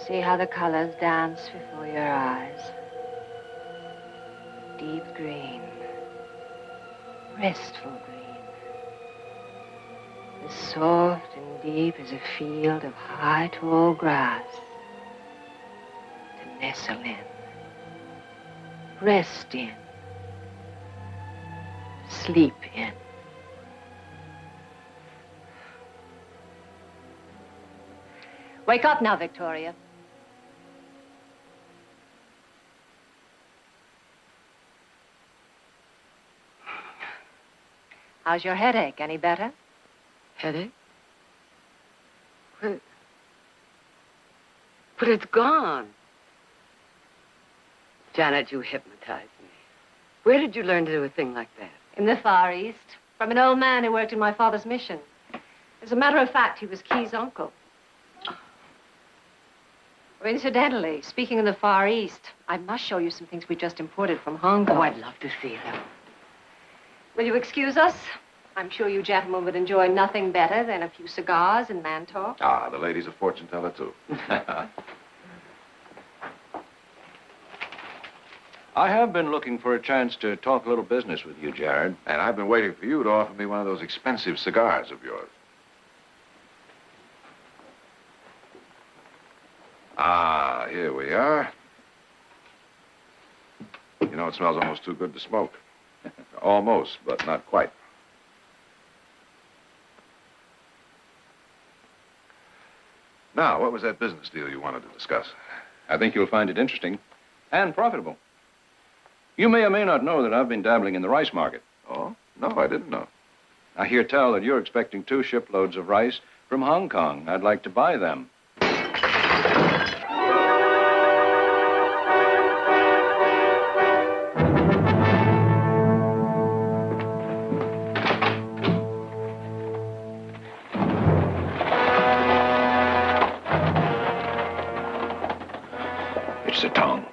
See how the colors dance before your eyes. Deep green. Restful green. As soft and deep as a field of high, tall grass. To nestle in. Rest in. Sleep in. Wake up now, Victoria. How's your headache? Any better? Headache? But it's gone. Janet, you hypnotized me. Where did you learn to do a thing like that? In the Far East. From an old man who worked in my father's mission. As a matter of fact, he was Key's uncle. Oh, incidentally, speaking of the Far East, I must show you some things we just imported from Hong Kong. Oh, I'd love to see them. Will you excuse us? I'm sure you gentlemen would enjoy nothing better than a few cigars and man talk. Ah, the lady's a fortune teller, too. I have been looking for a chance to talk a little business with you, Jared. And I've been waiting for you to offer me one of those expensive cigars of yours. Ah, here we are. You know, it smells almost too good to smoke. Almost, but not quite. Now, what was that business deal you wanted to discuss? I think you'll find it interesting and profitable. You may or may not know that I've been dabbling in the rice market. Oh? No, I didn't know. I hear tell that you're expecting 2 shiploads of rice from Hong Kong. I'd like to buy them. It's the Tong.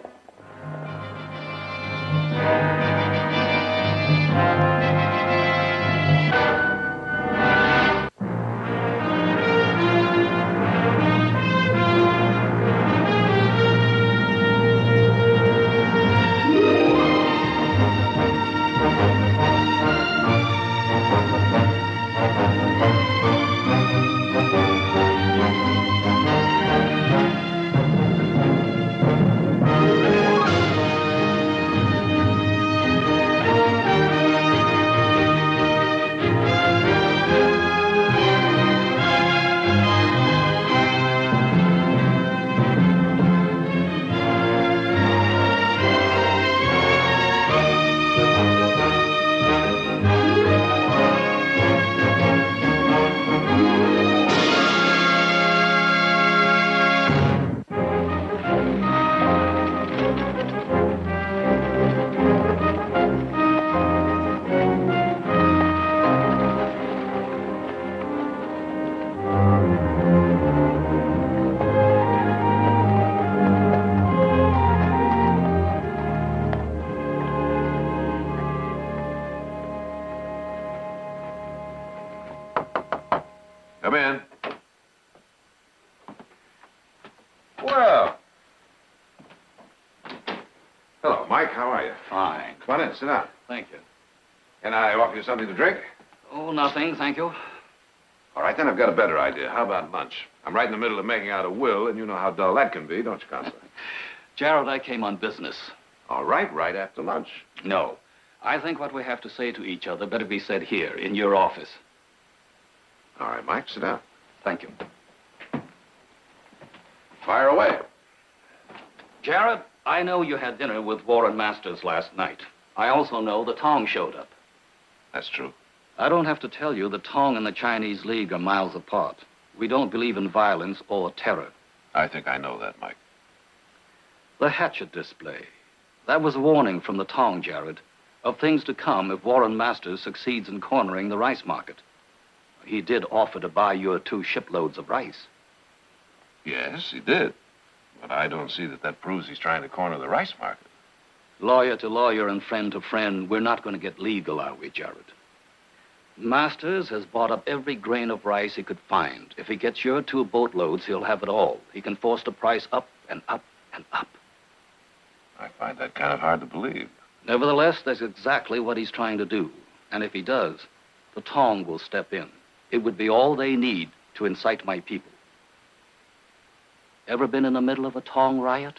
Come in. Well. Hello, Mike. How are you? Fine. Come on in. Sit down. Thank you. Can I offer you something to drink? Oh, nothing, thank you. All right, then I've got a better idea. How about lunch? I'm right in the middle of making out a will, and you know how dull that can be, don't you, Counselor? Gerald, I came on business. All right after lunch. No. I think what we have to say to each other better be said here, in your office. All right, Mike, sit down. Thank you. Fire away. Jared, I know you had dinner with Warren Masters last night. I also know the Tong showed up. That's true. I don't have to tell you the Tong and the Chinese League are miles apart. We don't believe in violence or terror. I think I know that, Mike. The hatchet display. That was a warning from the Tong, Jared, of things to come if Warren Masters succeeds in cornering the rice market. He did offer to buy your 2 shiploads of rice. Yes, he did. But I don't see that proves he's trying to corner the rice market. Lawyer to lawyer and friend to friend, we're not going to get legal, are we, Jared? Masters has bought up every grain of rice he could find. If he gets your 2 boatloads, he'll have it all. He can force the price up and up and up. I find that kind of hard to believe. Nevertheless, that's exactly what he's trying to do. And if he does, the Tong will step in. It would be all they need to incite my people. Ever been in the middle of a Tong riot?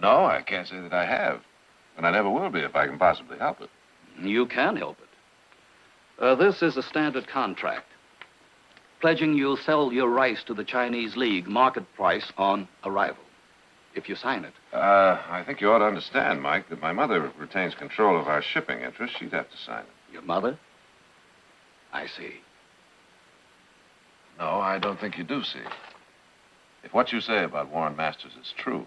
No, I can't say that I have. And I never will be if I can possibly help it. You can help it. This is a standard contract, pledging you'll sell your rice to the Chinese League market price on arrival, if you sign it. I think you ought to understand, Mike, that my mother retains control of our shipping interests. She'd have to sign it. Your mother? I see. No, I don't think you do see. If what you say about Warren Masters is true,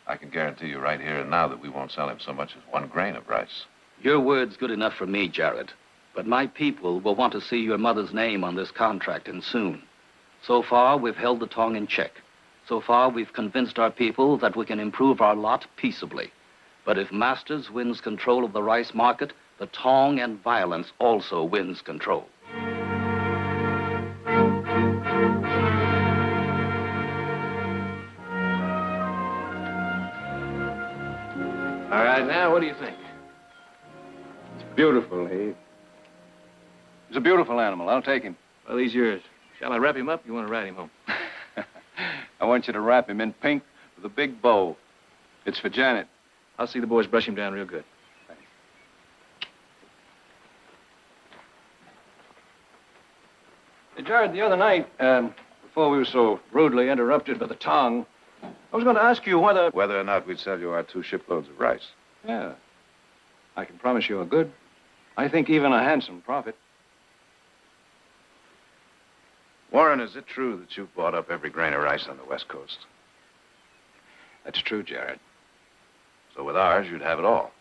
I can guarantee you right here and now that we won't sell him so much as 1 grain of rice. Your word's good enough for me, Jared. But my people will want to see your mother's name on this contract, and soon. So far, we've held the Tong in check. So far, we've convinced our people that we can improve our lot peaceably. But if Masters wins control of the rice market, the Tong and violence also wins control. All right, now, what do you think? It's beautiful, Heath. He's a beautiful animal. I'll take him. Well, he's yours. Shall I wrap him up? You want to ride him home? I want you to wrap him in pink with a big bow. It's for Janet. I'll see the boys brush him down real good. Thanks. Hey, Jared, the other night, before we were so rudely interrupted by the Tong, I was going to ask you whether... Whether or not we'd sell you our 2 shiploads of rice. Yeah. I can promise you a good, I think even a handsome profit. Warren, is it true that you've bought up every grain of rice on the West Coast? That's true, Jared. So with ours, you'd have it all.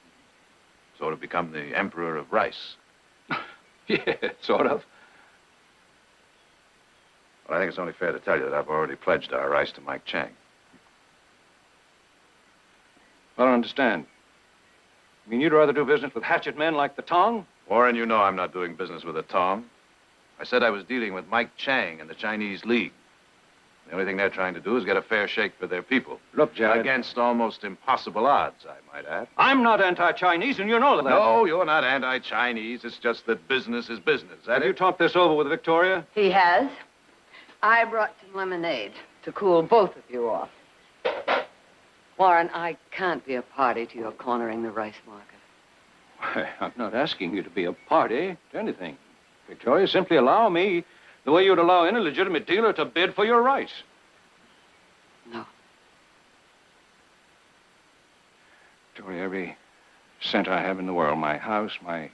So it'd become the emperor of rice. Yeah, sort of. Well, I think it's only fair to tell you that I've already pledged our rice to Mike Chang. I don't understand. You mean you'd rather do business with hatchet men like the Tong? Warren, you know I'm not doing business with a Tong. I said I was dealing with Mike Chang and the Chinese League. The only thing they're trying to do is get a fair shake for their people. Look, Jared. Against almost impossible odds, I might add. I'm not anti-Chinese, and you know that. No, you're not anti-Chinese. It's just that business is business. Have you talked this over with Victoria? He has. I brought some lemonade to cool both of you off. Warren, I can't be a party to your cornering the rice market. Why, I'm not asking you to be a party to anything. Victoria, simply allow me the way you'd allow any legitimate dealer to bid for your rice. No. Victoria, every cent I have in the world, my house, my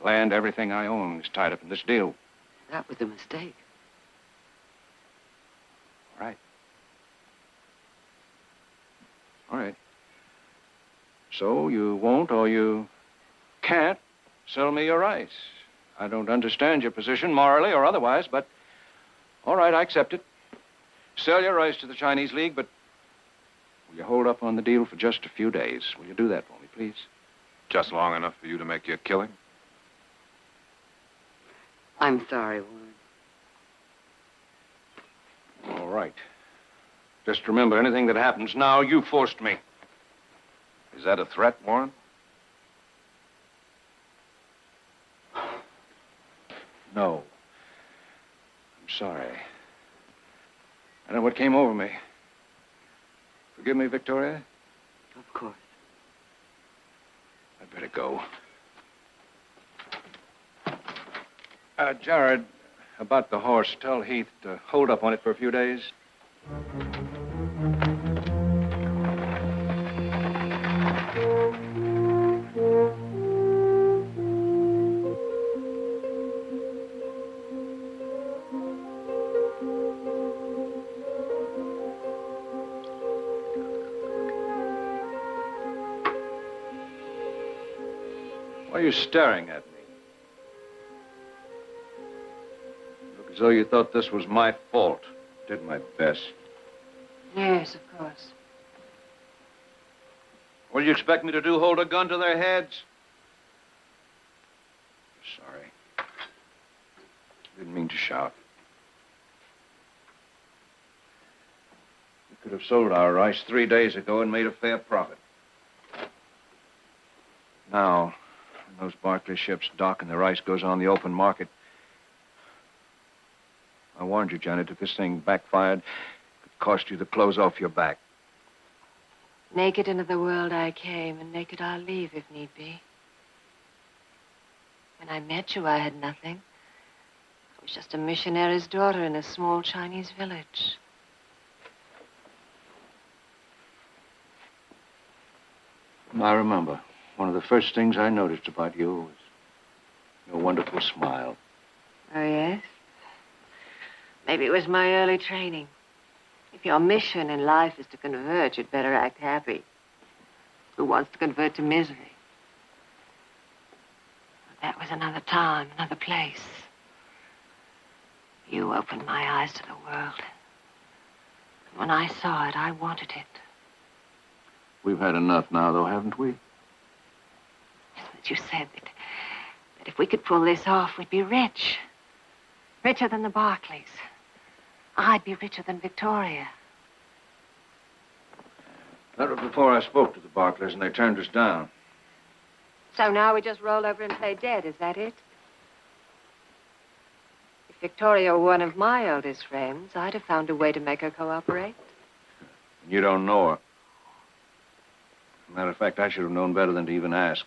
land, everything I own is tied up in this deal. That was a mistake. All right. All right. So you won't or you can't sell me your rice. I don't understand your position, morally or otherwise, but all right, I accept it. Sell your rice to the Chinese League, but will you hold up on the deal for just a few days? Will you do that for me, please? Just long enough for you to make your killing? I'm sorry, Warren. All right. Just remember, anything that happens now, you forced me. Is that a threat, Warren? No. I'm sorry. I know what came over me. Forgive me, Victoria? Of course. I'd better go. Jared, about the horse, tell Heath to hold up on it for a few days. Why are you staring at me? Look as though you thought this was my fault. Did my best. Yes, of course. What do you expect me to do, hold a gun to their heads? Sorry. Didn't mean to shout. We could have sold our rice 3 days ago and made a fair profit. Now, when those Barclay ships dock and the rice goes on the open market, I warned you, Janet, if this thing backfired, it could cost you the clothes off your back. Naked into the world I came, and naked I'll leave if need be. When I met you, I had nothing. I was just a missionary's daughter in a small Chinese village. I remember. One of the first things I noticed about you was your wonderful smile. Oh, yes? Maybe it was my early training. If your mission in life is to convert, you'd better act happy. Who wants to convert to misery? That was another time, another place. You opened my eyes to the world. And when I saw it, I wanted it. We've had enough now, though, haven't we? But you said that if we could pull this off, we'd be rich. Richer than the Barclays. I'd be richer than Victoria. That was before I spoke to the Barclays and they turned us down. So now we just roll over and play dead, is that it? If Victoria were one of my oldest friends, I'd have found a way to make her cooperate. You don't know her. Matter of fact, I should have known better than to even ask.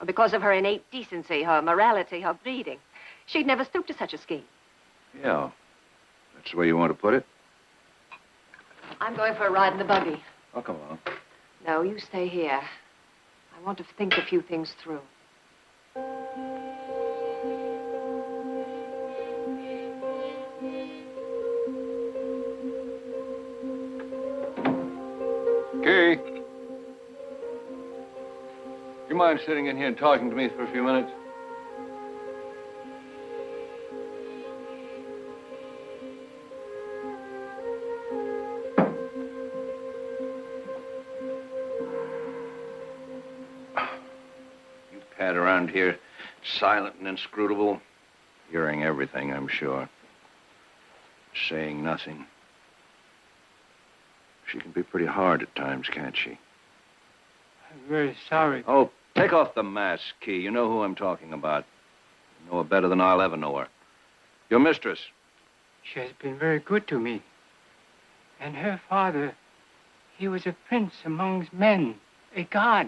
Because of her innate decency, her morality, her breeding. She'd never stoop to such a scheme. Yeah. That's the way you want to put it? I'm going for a ride in the buggy. Oh, come on. No, you stay here. I want to think a few things through. Kay. You mind sitting in here and talking to me for a few minutes? You pad around here, silent and inscrutable, hearing everything, I'm sure. Saying nothing. She can be pretty hard at times, can't she? I'm very sorry. Oh, take off the mask, Key. You know who I'm talking about. You know her better than I'll ever know her. Your mistress. She has been very good to me. And her father, he was a prince amongst men, a god.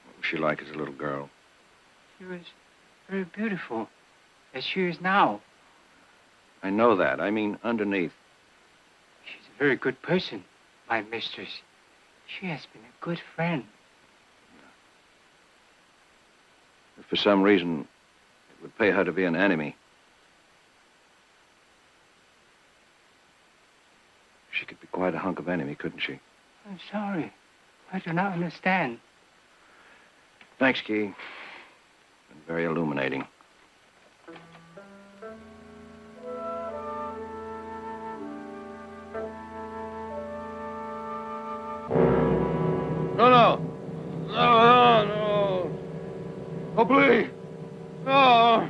What was she like as a little girl? She was very beautiful, as she is now. I know that. I mean, underneath. She's a very good person, my mistress. She has been a good friend. If for some reason it would pay her to be an enemy, she could be quite a hunk of enemy, couldn't she? I'm sorry. I do not understand. Thanks, Key. Been very illuminating. No. Oh, please. No.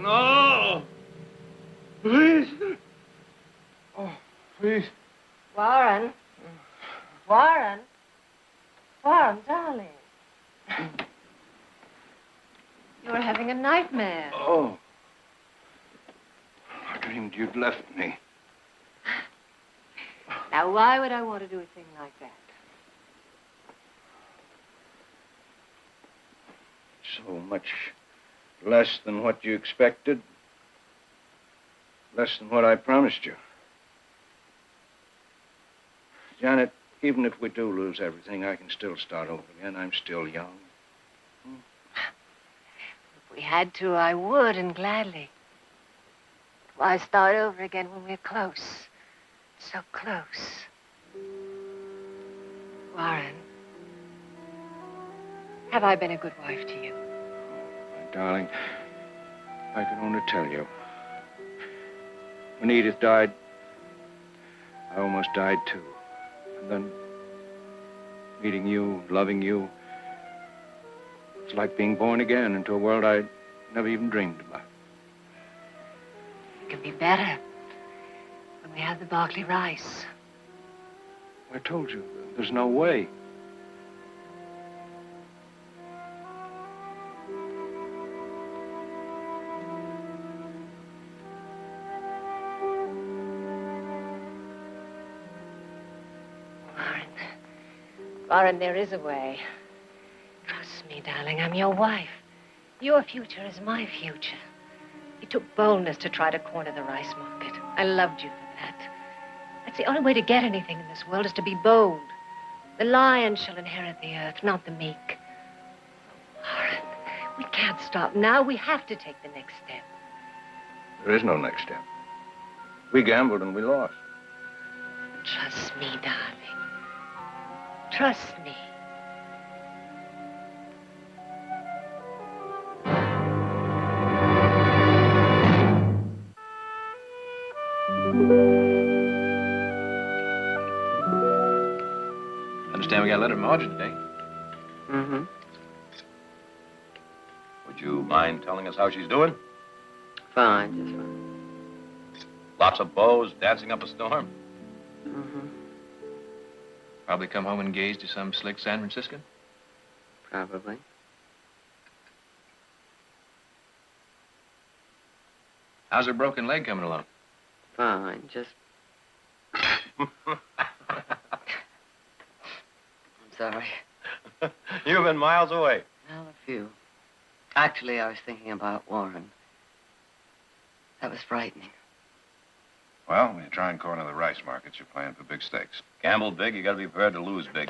No. Please. Oh, please. Warren. Warren, darling. You're having a nightmare. Oh. I dreamed you'd left me. Now, why would I want to do a thing like that? So much less than what you expected. Less than what I promised you. Janet, even if we do lose everything, I can still start over again. I'm still young. If we had to, I would, and gladly. Why start over again when we're close? So close. Warren, have I been a good wife to you? My darling, I can only tell you. When Edith died, I almost died too. And then meeting you, loving you, it's like being born again into a world I'd Never even dreamed about. It can be better when we have the Barclay rice. I told you, there's no way. Warren, there is a way. Trust me, darling, I'm your wife. Your future is my future. It took boldness to try to corner the rice market. I loved you for that. That's the only way to get anything in this world is to be bold. The lion shall inherit the earth, not the meek. Warren, we can't stop now. We have to take the next step. There is no next step. We gambled and we lost. Trust me, darling. Trust me. Understand we got a letter from Audrey today. Mm-hmm. Would you mind telling us how she's doing? Fine, just fine. Lots of beaux dancing up a storm? Mm-hmm. Probably come home engaged to some slick San Franciscan. Probably. How's her broken leg coming along? Fine, just... I'm sorry. You've been miles away. Well, a few. Actually, I was thinking about Warren. That was frightening. Well, when you try and corner the rice markets, you're playing for big stakes. Gamble big, you gotta be prepared to lose big.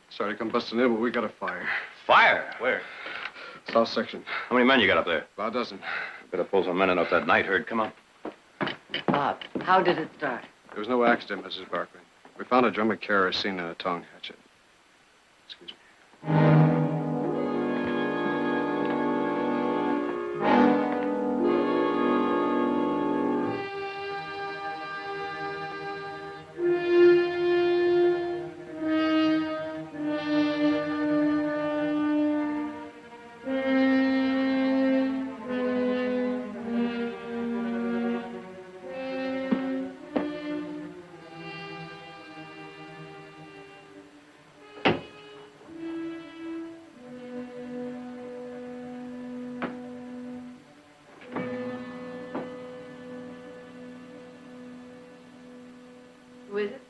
Sorry to come busting in, but we got a fire. Fire? Where? South section. How many men you got up there? About a dozen. Better pull some men in off that night herd. Come on. Bob, how did it start? There was no accident, Mrs. Barkley. We found a drum of kerosene and a tongue hatchet. Excuse me. Who is it?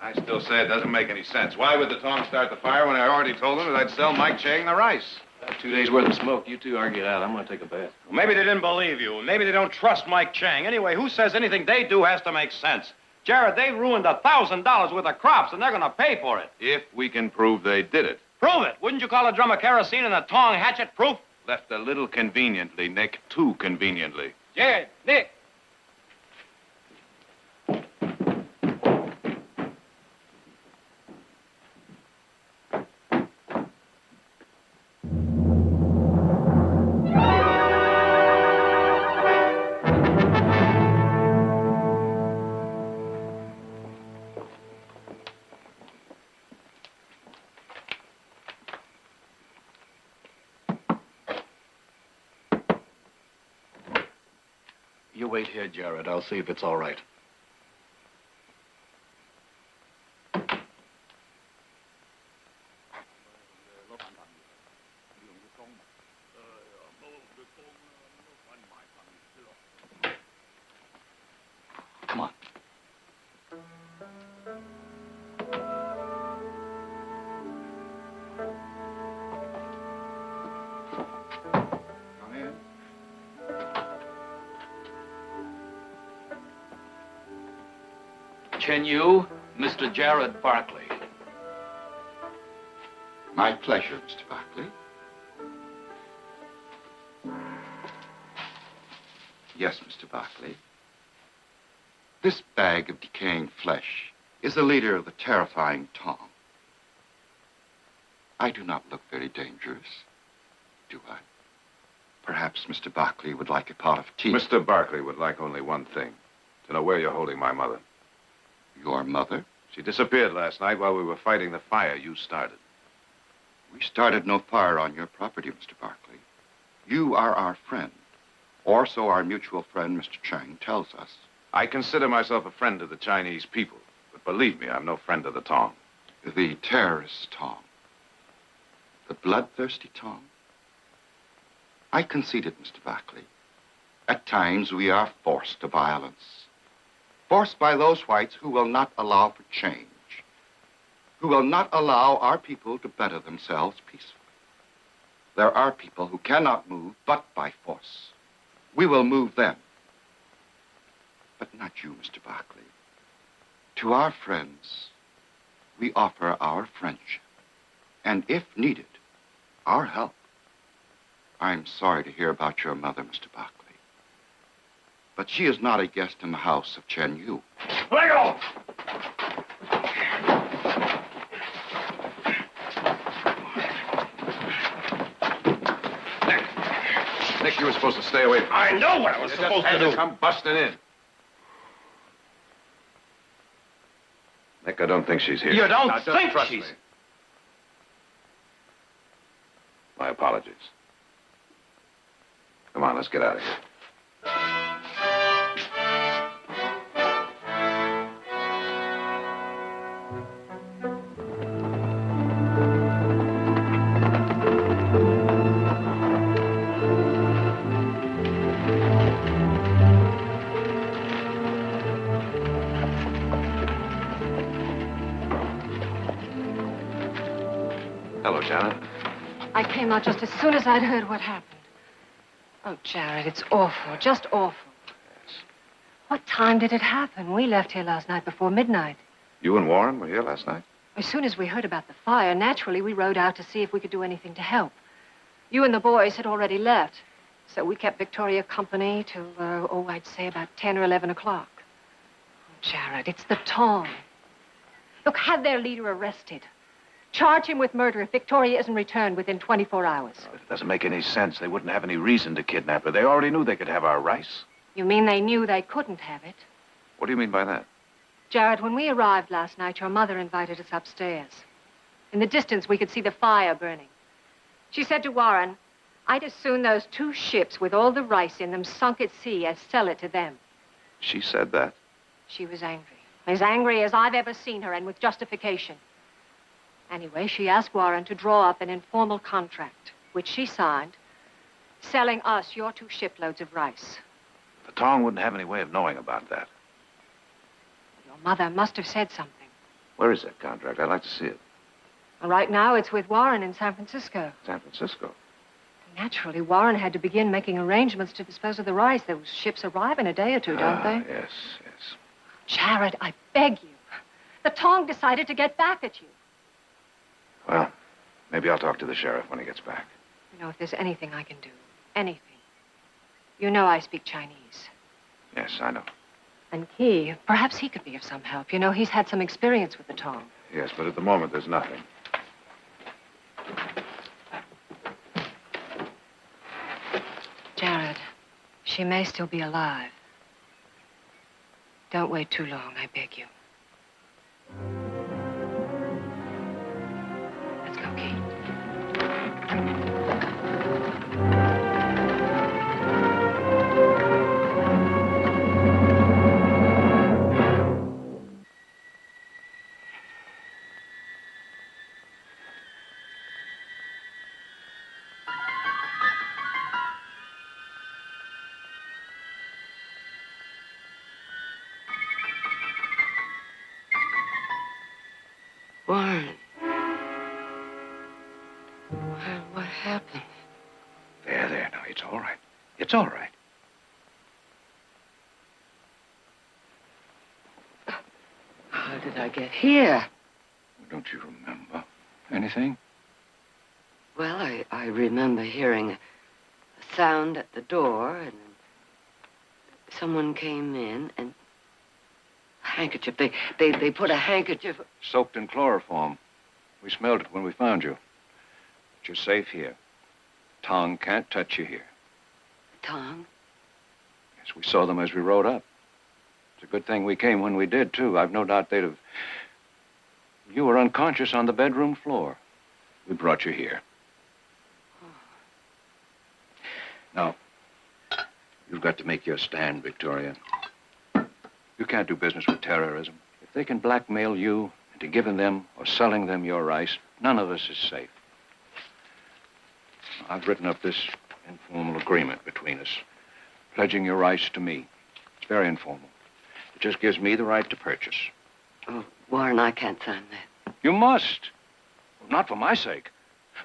I still say it doesn't make any sense. Why would the Tongs start the fire when I already told them that I'd sell Mike Chang the rice? 2 days worth of smoke. You two argue it out. I'm gonna take a bath. Well, maybe they didn't believe you. Maybe they don't trust Mike Chang. Anyway, who says anything they do has to make sense? Jared, they ruined $1,000 worth of crops, and they're going to pay for it. If we can prove they did it. Prove it. Wouldn't you call a drum of kerosene and a tong hatchet proof? Left a little conveniently, Nick. Too conveniently. Jared, Nick. You wait here, Jared. I'll see if it's all right. Come on. Come in. Chen Yu, Mr. Jared Barkley. My pleasure, Mr. Barkley. Yes, Mr. Barkley. This bag of decaying flesh is the leader of the terrifying Tong. I do not look very dangerous, do I? Perhaps Mr. Barkley would like a pot of tea. Mr. Barkley would like only one thing, to know where you're holding my mother. Your mother? She disappeared last night while we were fighting the fire you started. We started no fire on your property, Mr. Barkley. You are our friend, or so our mutual friend, Mr. Chang, tells us. I consider myself a friend of the Chinese people, but believe me, I'm no friend of the Tong. The terrorist Tong. The bloodthirsty Tong. I concede it, Mr. Barkley. At times, we are forced to violence. Forced by those whites who will not allow for change. Who will not allow our people to better themselves peacefully. There are people who cannot move but by force. We will move them. But not you, Mr. Barkley. To our friends, we offer our friendship. And if needed, our help. I'm sorry to hear about your mother, Mr. Barkley. But she is not a guest in the house of Chen Yu. Let go! Nick, you were supposed to stay away from I know what I was supposed to do. Come busting in. Nick, I don't think she's here. You don't Now, just think trust she's... me. My apologies. Come on, let's get out of here. Hello, Janet. I came out just as soon as I'd heard what happened. Oh, Jared, it's awful, just awful. Yes. What time did it happen? We left here last night before midnight. You and Warren were here last night? As soon as we heard about the fire, naturally, we rode out to see if we could do anything to help. You and the boys had already left, so we kept Victoria company till, I'd say about 10 or 11 o'clock. Oh, Jared, it's the Tong. Look, have their leader arrested. Charge him with murder if Victoria isn't returned within 24 hours. It doesn't make any sense. They wouldn't have any reason to kidnap her. They already knew they could have our rice. You mean they knew they couldn't have it? What do you mean by that? Jared, when we arrived last night, your mother invited us upstairs. In the distance, we could see the fire burning. She said to Warren, I'd as soon those 2 ships with all the rice in them sunk at sea as sell it to them. She said that. She was angry. As angry as I've ever seen her, and with justification. Anyway, she asked Warren to draw up an informal contract, which she signed, selling us your 2 shiploads of rice. The Tong wouldn't have any way of knowing about that. Your mother must have said something. Where is that contract? I'd like to see it. Well, right now, it's with Warren in San Francisco. San Francisco. Naturally, Warren had to begin making arrangements to dispose of the rice. Those ships arrive in a day or 2, don't they? Yes, yes. Jared, I beg you. The Tong decided to get back at you. Well, maybe I'll talk to the sheriff when he gets back. You know, if there's anything I can do, anything. You know I speak Chinese. Yes, I know. And Key, perhaps he could be of some help. You know, he's had some experience with the Tong. Yes, but at the moment, there's nothing. Jared, she may still be alive. Don't wait too long, I beg you. Let's go, Key. Warren. What happened? There, now, it's all right. It's all right. I get here? Don't you remember anything? Well, I remember hearing a sound at the door, and then someone came in, and a handkerchief. They put a handkerchief... Soaked in chloroform. We smelled it when we found you. But you're safe here. Tong can't touch you here. Tong? Yes, we saw them as we rode up. It's a good thing we came when we did, too. I've no doubt they'd have... You were unconscious on the bedroom floor. We brought you here. Now, you've got to make your stand, Victoria. You can't do business with terrorism. If they can blackmail you into giving them or selling them your rice, none of us is safe. I've written up this informal agreement between us, pledging your rice to me. It's very informal. It just gives me the right to purchase. Oh, Warren, I can't sign that. You must. Not for my sake,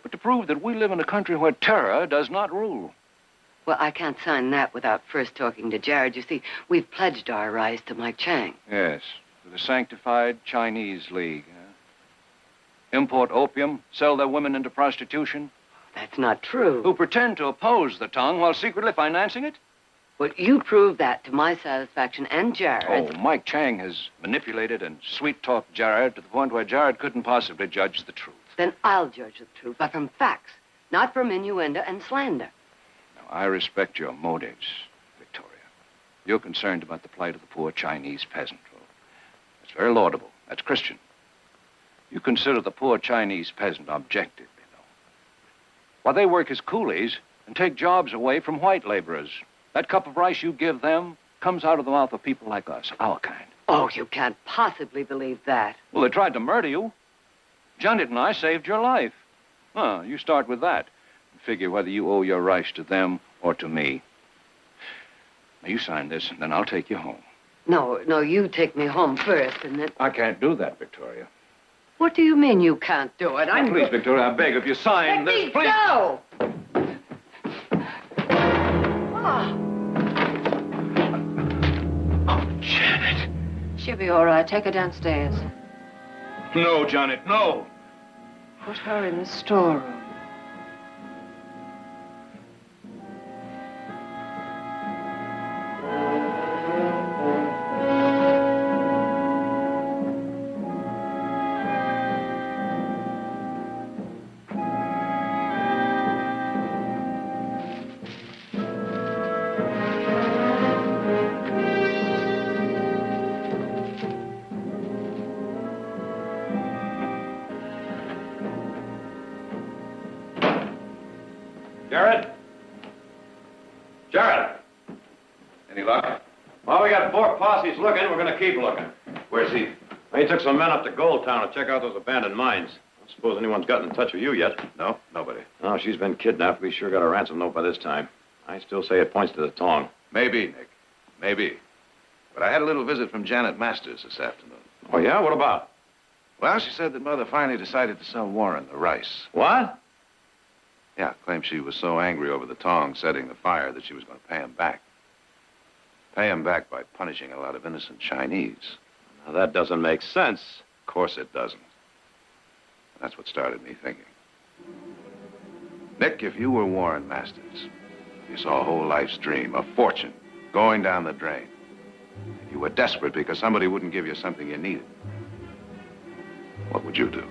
but to prove that we live in a country where terror does not rule. Well, I can't sign that without first talking to Jared. You see, we've pledged our rice to Mike Chang. Yes, to the sanctified Chinese League. Import opium, sell their women into prostitution. That's not true. Who pretend to oppose the Tong while secretly financing it? Well, you proved that to my satisfaction and Jared's. Oh, Mike Chang has manipulated and sweet-talked Jared to the point where Jared couldn't possibly judge the truth. Then I'll judge the truth, but from facts, not from innuendo and slander. I respect your motives, Victoria. You're concerned about the plight of the poor Chinese peasant. Well, that's very laudable. That's Christian. You consider the poor Chinese peasant objective, you know. Why, they work as coolies and take jobs away from white laborers. That cup of rice you give them comes out of the mouth of people like us, our kind. Oh, you can't possibly believe that. Well, they tried to murder you. Janet and I saved your life. You start with that. Figure whether you owe your rice to them or to me. Now, you sign this, and then I'll take you home. No, you take me home first, and then... I can't do that, Victoria. What do you mean you can't do it? Now, please, Victoria, I beg, if you sign this, please... Let me go! Oh, Janet. She'll be all right. Take her downstairs. No, Janet, no. Put her in the storeroom. Jared? Jared? Any luck? Well, we got 4 posses looking. We're going to keep looking. Where's he? He took some men up to Gold Town to check out those abandoned mines. I don't suppose anyone's gotten in touch with you yet. No, nobody. No, she's been kidnapped. We sure got a ransom note by this time. I still say it points to the Tong. Maybe, Nick. Maybe. But I had a little visit from Janet Masters this afternoon. Oh, yeah? What about? Well, she said that Mother finally decided to sell Warren the rice. What? Yeah, claimed she was so angry over the Tong setting the fire that she was going to pay him back. Pay him back by punishing a lot of innocent Chinese. Now, that doesn't make sense. Of course it doesn't. That's what started me thinking. Nick, if you were Warren Masters, you saw a whole life's dream, a fortune, going down the drain. And you were desperate because somebody wouldn't give you something you needed. What would you do?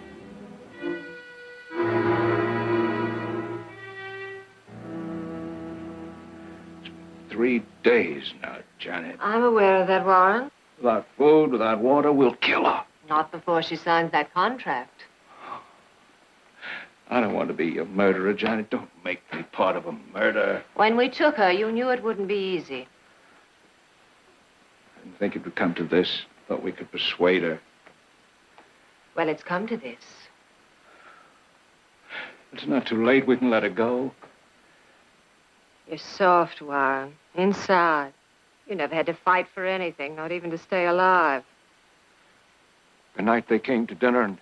It's been 3 days now, Janet. I'm aware of that, Warren. Without food, without water, we'll kill her. Not before she signs that contract. I don't want to be a murderer, Janet. Don't make me part of a murder. When we took her, you knew it wouldn't be easy. I didn't think it would come to this. Thought we could persuade her. Well, it's come to this. It's not too late. We can let her go. You're soft, Warren. Inside. You never had to fight for anything, not even to stay alive. The night they came to dinner and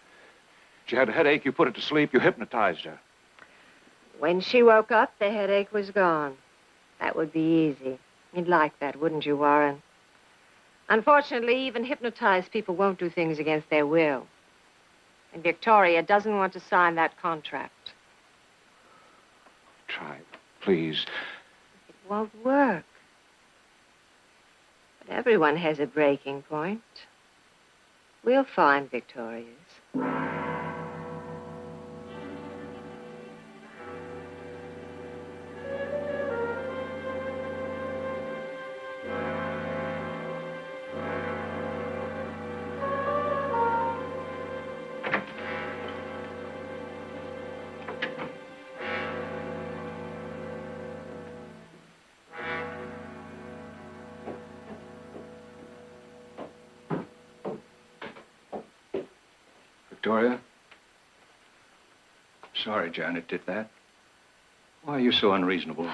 she had a headache, you put her to sleep, you hypnotized her. When she woke up, the headache was gone. That would be easy. You'd like that, wouldn't you, Warren? Unfortunately, even hypnotized people won't do things against their will. And Victoria doesn't want to sign that contract. Try, please. It won't work. But everyone has a breaking point. We'll find Victoria's. Victoria? Sorry Janet did that. Why are you so unreasonable?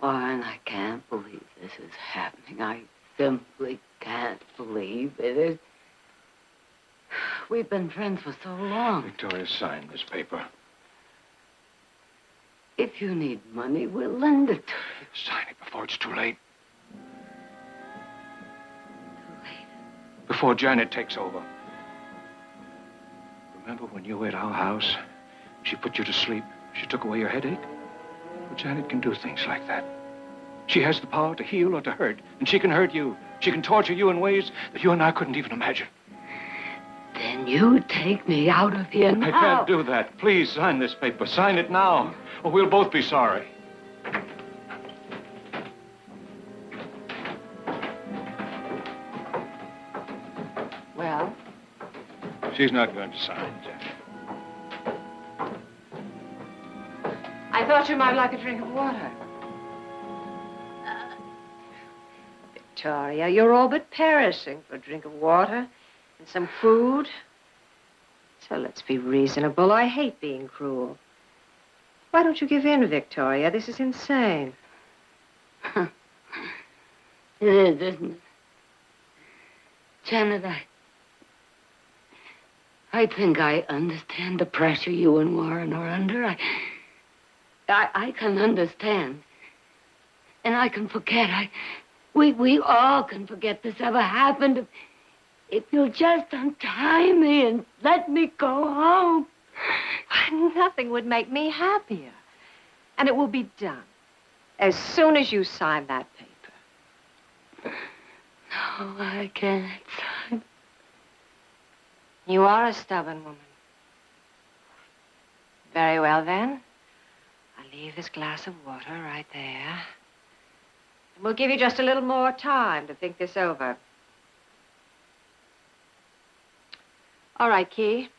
Warren, I can't believe this is happening. I simply can't believe it. We've been friends for so long. Victoria, sign this paper. If you need money, we'll lend it to you. Sign it before it's too late. Before Janet takes over. Remember when you were at our house? She put you to sleep. She took away your headache. Well, Janet can do things like that. She has the power to heal or to hurt, and she can hurt you. She can torture you in ways that you and I couldn't even imagine. Then you take me out of here now. I can't do that. Please sign this paper. Sign it now, or we'll both be sorry. Well? She's not going to sign, Janet. I thought you might like a drink of water. Victoria, you're all but perishing for a drink of water and some food. So let's be reasonable. I hate being cruel. Why don't you give in, Victoria? This is insane. It is, isn't it? Janet, I think I understand the pressure you and Warren are under. I can understand. And I can forget. We all can forget this ever happened. If you'll just untie me and let me go home. Nothing would make me happier. And it will be done as soon as you sign that paper. No, I can't sign. You are a stubborn woman. Very well, then. I'll leave this glass of water right there. And we'll give you just a little more time to think this over. All right, Key.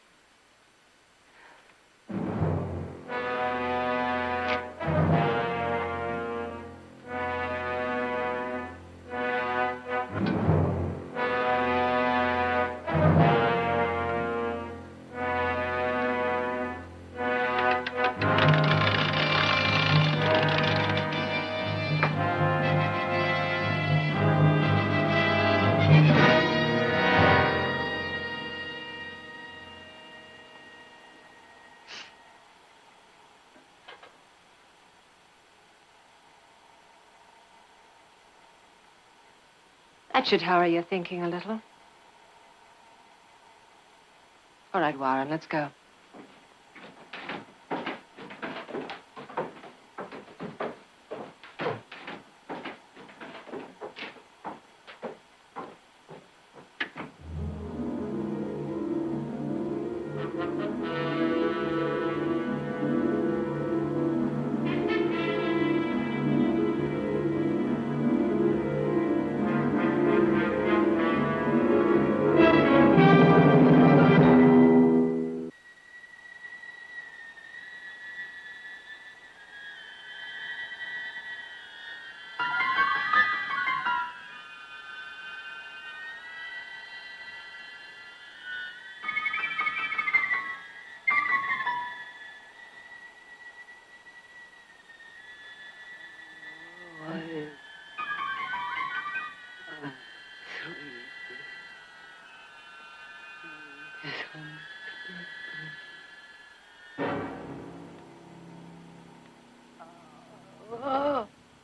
That should hurry your thinking a little. All right, Warren, let's go.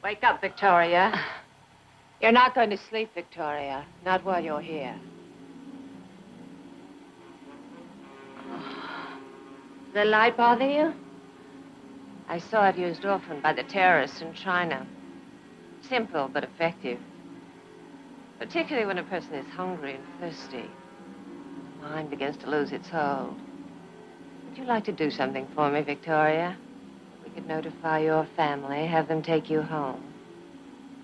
Wake up, Victoria. You're not going to sleep, Victoria. Not while you're here. Does the light bother you? I saw it used often by the terrorists in China. Simple but effective. Particularly when a person is hungry and thirsty. The mind begins to lose its hold. Would you like to do something for me, Victoria? We could notify your family, have them take you home.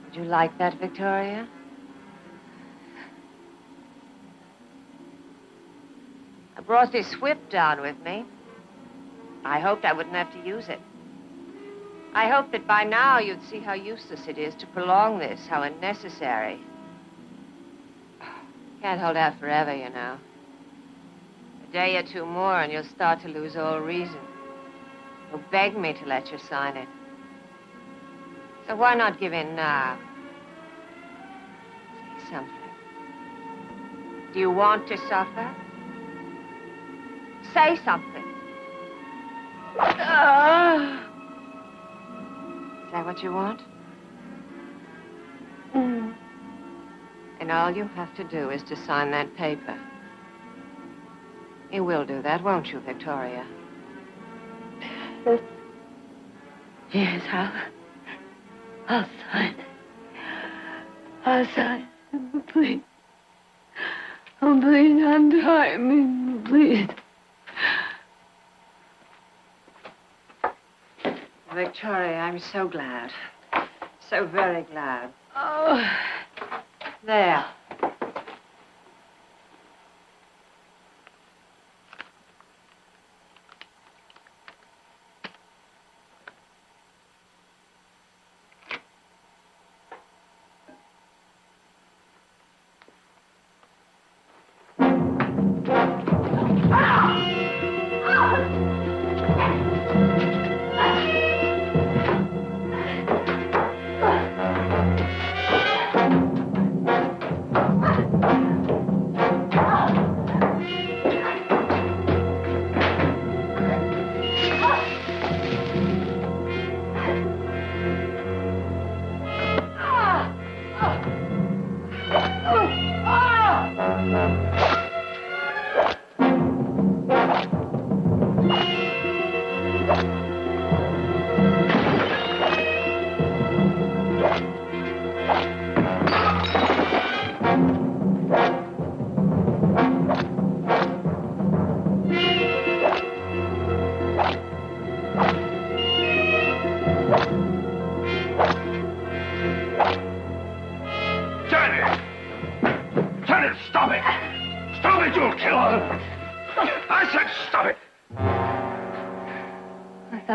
Would you like that, Victoria? I brought this whip down with me. I hoped I wouldn't have to use it. I hoped that by now you'd see how useless it is to prolong this, how unnecessary. Can't hold out forever, you know. A day or two more and you'll start to lose all reason. You'll beg me to let you sign it. So why not give in now? Say something. Do you want to suffer? Say something. Is that what you want? And all you have to do is to sign that paper. You will do that, won't you, Victoria? Yes, I'll sign. I'll sign. Please. Oh, please, untie me, please. Victoria, I'm so glad. So very glad. Oh. There.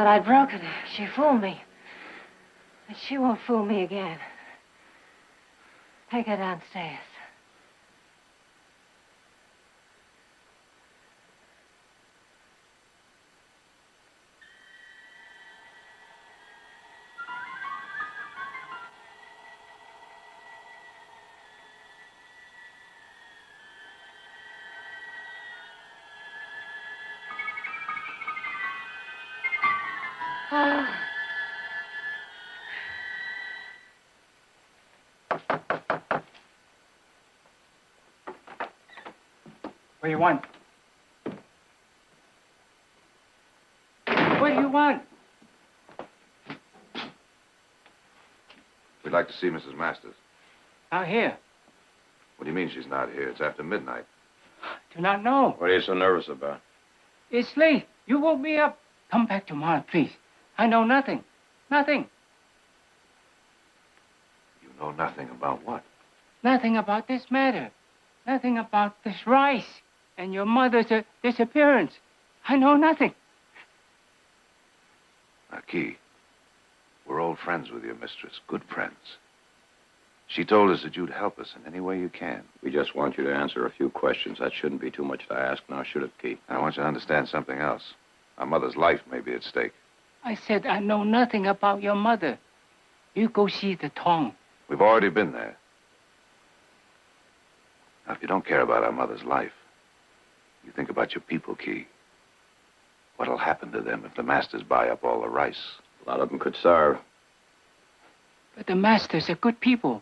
I'd broken her. She fooled me. But she won't fool me again. Take her downstairs. What do you want? What do you want? We'd like to see Mrs. Masters. Out here. What do you mean she's not here? It's after midnight. Do not know. What are you so nervous about? It's late. You woke me up. Come back tomorrow, please. I know nothing. Nothing. You know nothing about what? Nothing about this matter. Nothing about this rice and your mother's disappearance. I know nothing. Key, we're old friends with your mistress, good friends. She told us that you'd help us in any way you can. We just want you to answer a few questions. That shouldn't be too much to ask, now should it, Key? I want you to understand something else. Our mother's life may be at stake. I said I know nothing about your mother. You go see the Tong. We've already been there. Now, if you don't care about our mother's life, you think about your people, Key. What'll happen to them if the masters buy up all the rice? A lot of them could starve. But the masters are good people.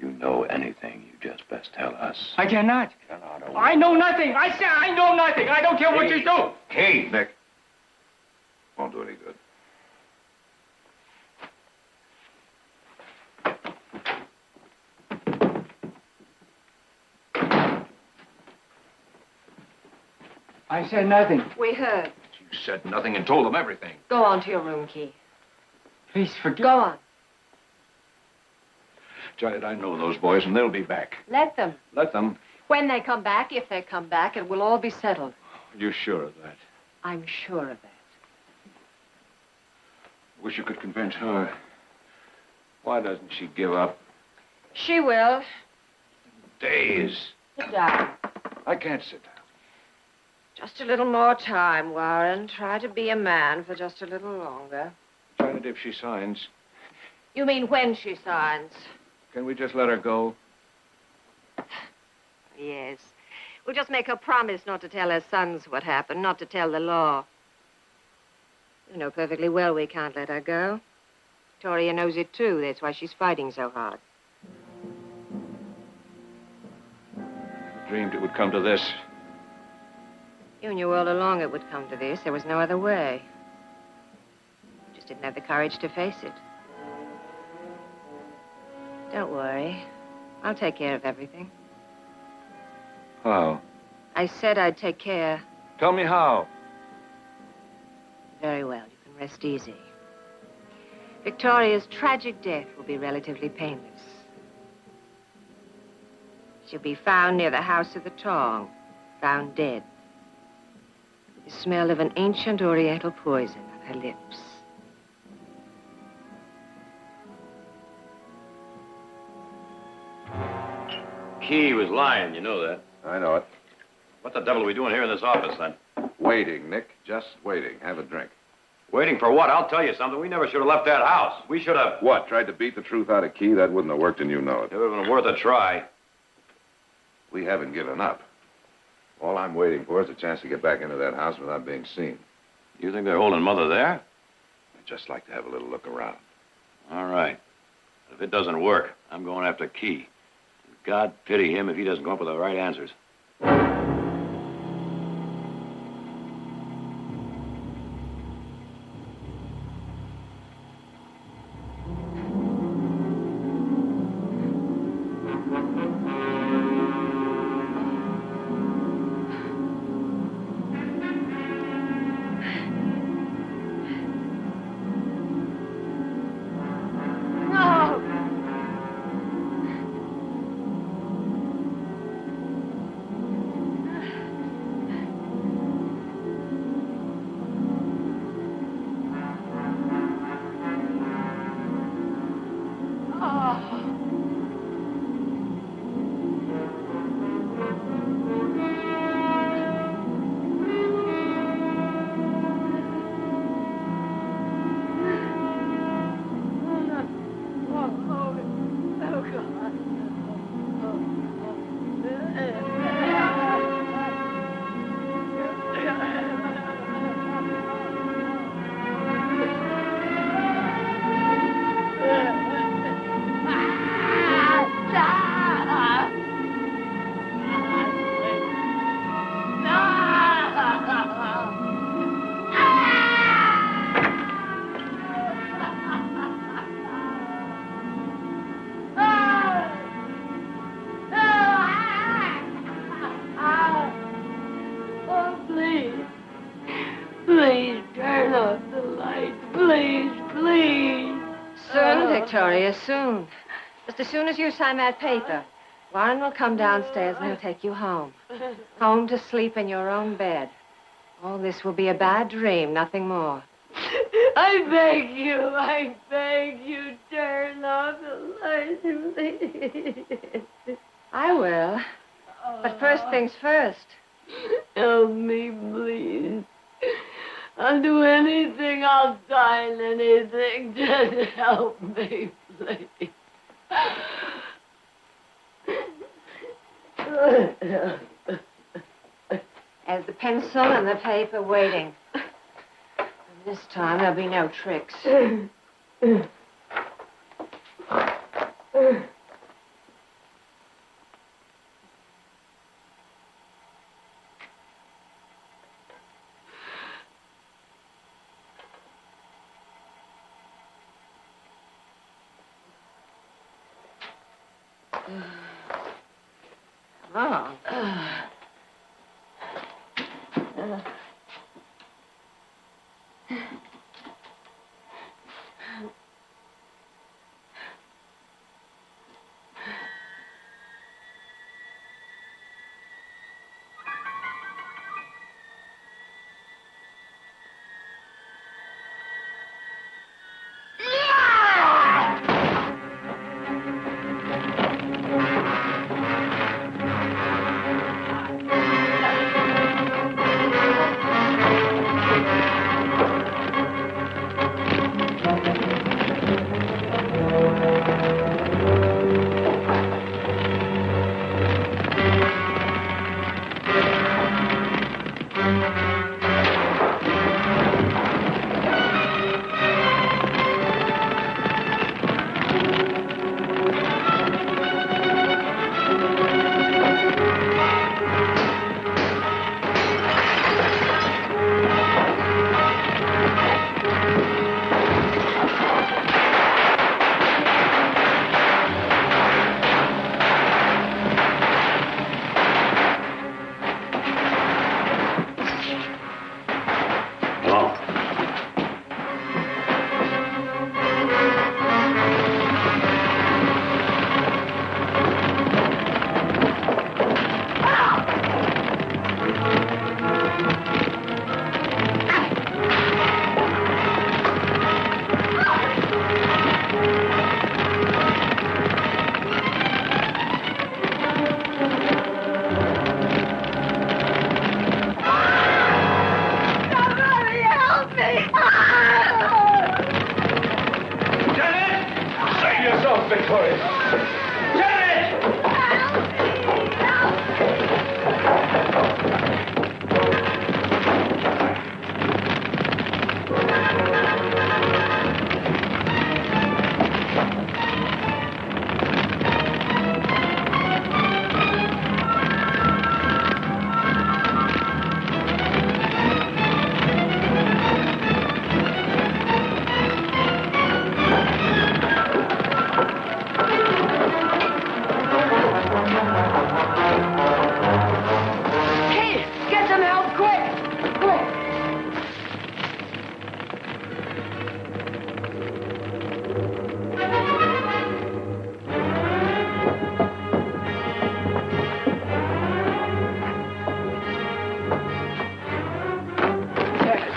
you know anything, you just best tell us. I cannot. Cannot. I know nothing. I say I know nothing. I don't care what you do. Hey, Nick. Won't do any good. I said nothing. We heard. You said nothing and told them everything. Go on to your room, Key. Please forgive. Go on. Janet, I know those boys, and they'll be back. Let them. Let them. When they come back, if they come back, it will all be settled. You're sure of that? I'm sure of that. Wish you could convince her. Why doesn't she give up? She will. Days. Sit down. I can't sit down. Just a little more time, Warren. Try to be a man for just a little longer. Janet, if she signs, You mean when she signs? can we just let her go? Yes. We'll just make her promise not to tell her sons what happened, not to tell the law. You know perfectly well we can't let her go. Victoria knows it, too. That's why she's fighting so hard. I dreamed it would come to this. You knew all along it would come to this. There was no other way. Just didn't have the courage to face it. Don't worry. I'll take care of everything. How? I said I'd take care. Tell me how. Very well. You can rest easy. Victoria's tragic death will be relatively painless. She'll be found near the house of the Tong, found dead. The smell of an ancient oriental poison on her lips. Key was lying, you know that. I know it. What the devil are we doing here in this office, then? Waiting, Nick. Just waiting. Have a drink. Waiting for what? I'll tell you something. We never should have left that house. We should have... What? Tried to beat the truth out of Key? That wouldn't have worked, and you know it. It would have been worth a try. We haven't given up. All I'm waiting for is a chance to get back into that house without being seen. You think they're holding Mother there? I'd just like to have a little look around. All right. If it doesn't work, I'm going after Key. God pity him if he doesn't come up with the right answers. Victoria, soon. Just as soon as you sign that paper, Warren will come downstairs and he'll take you home. Home to sleep in your own bed. All this will be a bad dream, nothing more. I beg you, turn off the light, please. I will. But first things first. Help me, please. I'll do anything. I'll sign anything. Just help me, please. There's the pencil and the paper waiting. And this time there'll be no tricks. Oh.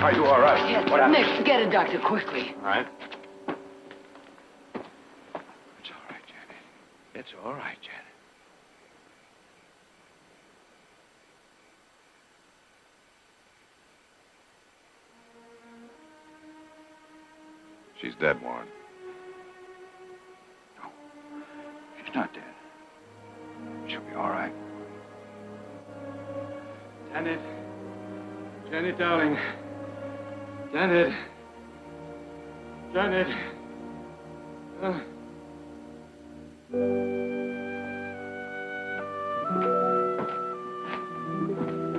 Are you all right? Yes, What happened? Nick, get a doctor quickly. All right. It's all right, Janet. It's all right, Janet. She's dead, Warren. No, she's not dead. She'll be all right. Janet. Janet, darling. Janet. Janet.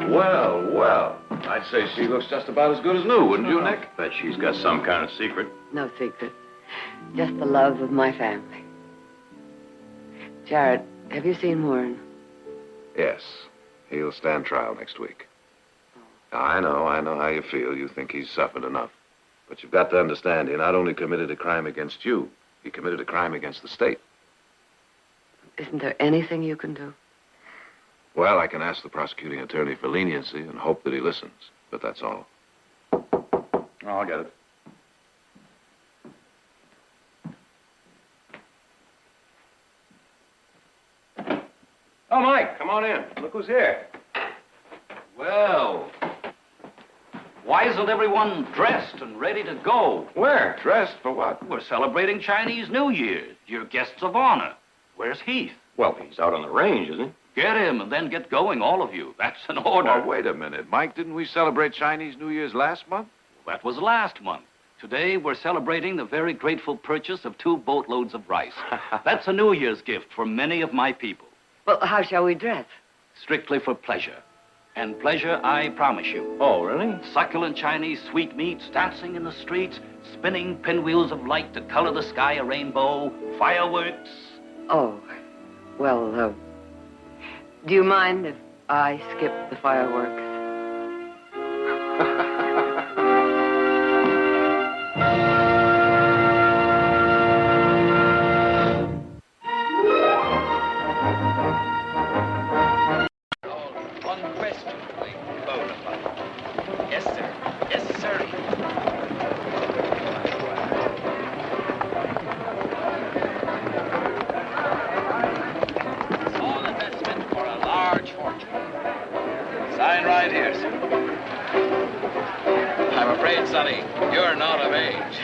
Well, well. I'd say she looks just about as good as new, wouldn't you, Nick? Bet she's got some kind of secret. No secret. Just the love of my family. Jared, have you seen Warren? Yes. He'll stand trial next week. I know how you feel. You think he's suffered enough. But you've got to understand, he not only committed a crime against you, he committed a crime against the state. Isn't there anything you can do? Well, I can ask the prosecuting attorney for leniency and hope that he listens. But that's all. I'll get it. Oh, Mike, come on in. Look who's here. Well, why isn't everyone dressed and ready to go? Where? Dressed for what? We're celebrating Chinese New Year. You're guests of honor. Where's Heath? Well, he's out on the range, isn't he? Get him and then get going, all of you. That's an order. Oh, wait a minute. Mike, didn't we celebrate Chinese New Year's last month? That was last month. Today, we're celebrating the very grateful purchase of 2 boatloads of rice. That's a New Year's gift for many of my people. Well, how shall we dress? Strictly for pleasure. And pleasure, I promise you. Oh, really? Succulent Chinese sweetmeats, dancing in the streets, spinning pinwheels of light to color the sky a rainbow, fireworks. Oh, Well, do you mind if I skip the fireworks? Unquestionably bona fide. Yes, sir. Yes, sir. Small investment for a large fortune. Sign right here, sir. I'm afraid, Sonny, you're not of age.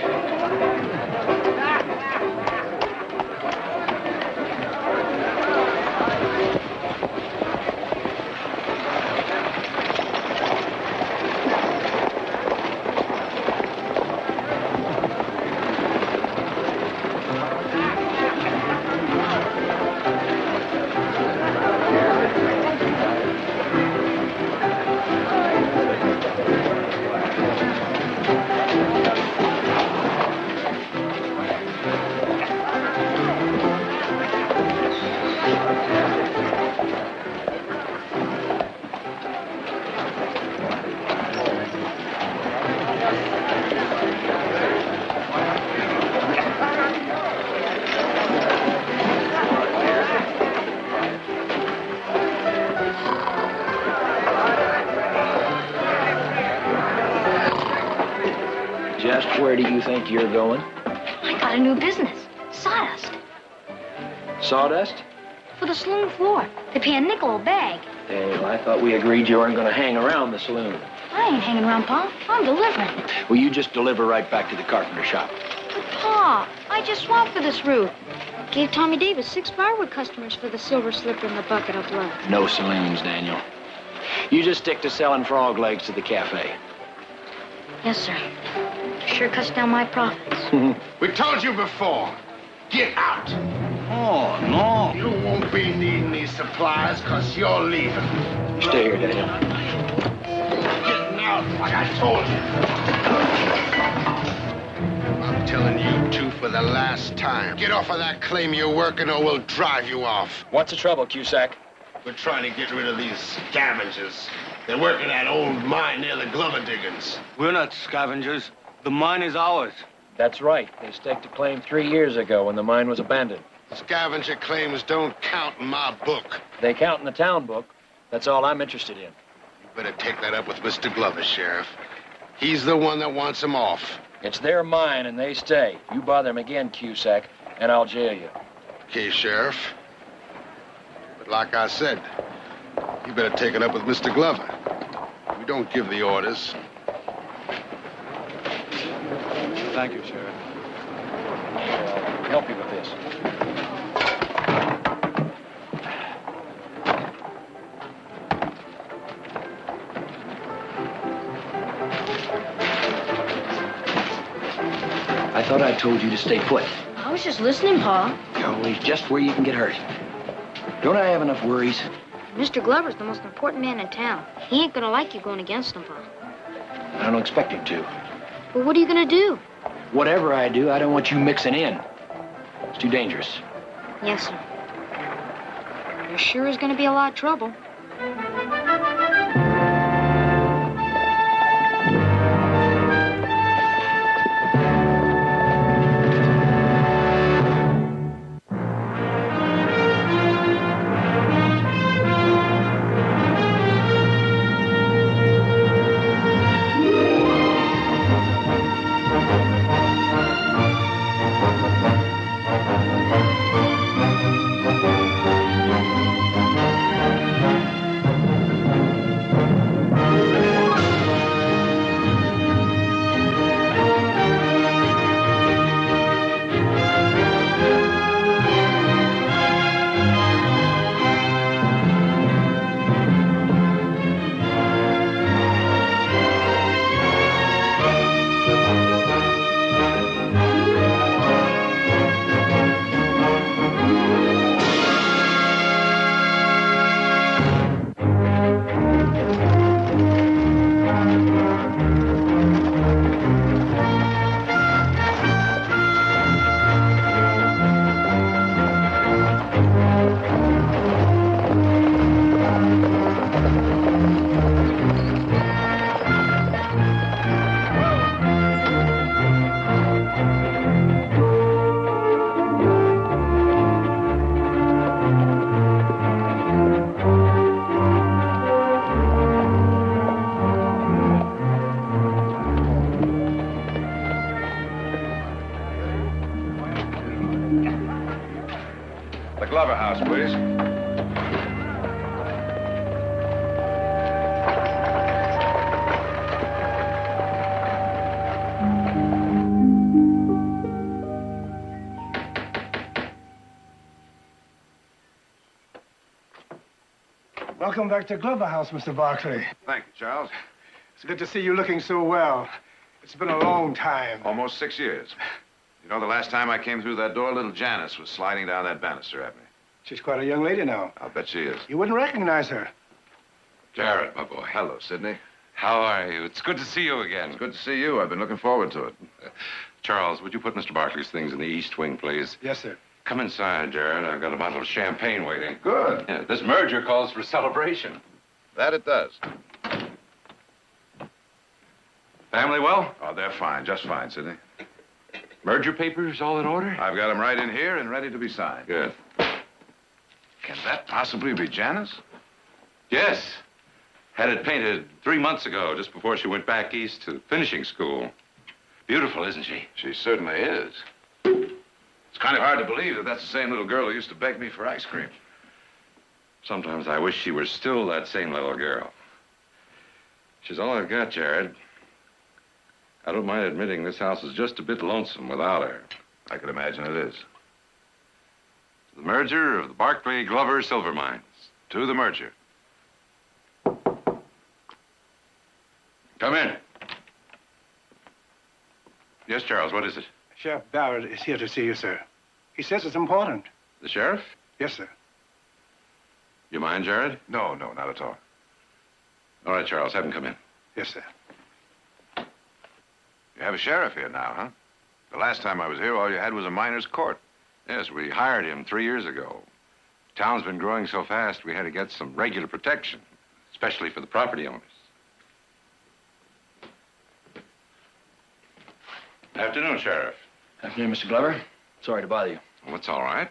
Just where do you think you're going? I got a new business. Sawdust. Sawdust? For the saloon floor. They pay a nickel a bag. Hey, well, I thought we agreed you weren't going to hang around the saloon. I ain't hanging around, Pa. I'm delivering. Well, you just deliver right back to the carpenter shop. But, Pa, I just swapped for this route. Gave Tommy Davis 6 firewood customers for the silver slipper and the bucket of blood. No saloons, Daniel. You just stick to selling frog legs to the cafe. Yes, sir. Sure cuts down my profits. We told you before. Get out. Oh, no. You won't be needing these supplies because you're leaving. Stay here, Daniel. Getting out like I told you. I'm telling you two for the last time. Get off of that claim you're working or we'll drive you off. What's the trouble, Cusack? We're trying to get rid of these scavengers. They're working that old mine near the Glover diggings. We're not scavengers. The mine is ours. That's right. They staked a claim 3 years ago when the mine was abandoned. Scavenger claims don't count in my book. They count in the town book. That's all I'm interested in. You better take that up with Mr. Glover, Sheriff. He's the one that wants them off. It's their mine, and they stay. You bother them again, Cusack, and I'll jail you. Okay, Sheriff. But like I said, you better take it up with Mr. Glover. We don't give the orders. Thank you, Sheriff. I'll help you with this. I thought I told you to stay put. I was just listening, Pa. You're always just where you can get hurt. Don't I have enough worries? Mr. Glover's the most important man in town. He ain't gonna like you going against him, Pa. I don't expect him to. Well, what are you gonna do? Whatever I do, I don't want you mixing in. It's too dangerous. Yes, sir. There sure is gonna be a lot of trouble. Welcome back to Glover House, Mr. Barkley. Thank you, Charles. It's good to see you looking so well. It's been a long time. Almost 6 years. You know, the last time I came through that door, little Janice was sliding down that banister at me. She's quite a young lady now. I'll bet she is. You wouldn't recognize her. Jared, my boy. Hello, Sidney. How are you? It's good to see you again. It's good to see you. I've been looking forward to it. Charles, would you put Mr. Barkley's things in the East Wing, please? Yes, sir. Come inside, Jared. I've got a bottle of champagne waiting. Good. Yeah, this merger calls for celebration. That it does. Family well? Oh, they're fine. Just fine, Sidney. Merger papers all in order? I've got them right in here and ready to be signed. Good. Can that possibly be Janice? Yes. Had it painted 3 months ago, just before she went back east to finishing school. Beautiful, isn't she? She certainly is. It's kind of hard to believe that that's the same little girl who used to beg me for ice cream. Sometimes I wish she were still that same little girl. She's all I've got, Jared. I don't mind admitting this house is just a bit lonesome without her. I could imagine it is. The merger of the Barkley Glover silver mines. To the merger. Come in. Yes, Charles, what is it? Sheriff Barrett is here to see you, sir. He says it's important. The sheriff? Yes, sir. You mind, Jared? No, not at all. All right, Charles, have him come in. Yes, sir. You have a sheriff here now, huh? The last time I was here, all you had was a miner's court. Yes, we hired him 3 years ago. Town's been growing so fast, we had to get some regular protection, especially for the property owners. Afternoon, Sheriff. Afternoon, Mr. Glover. Sorry to bother you. Well, it's all right.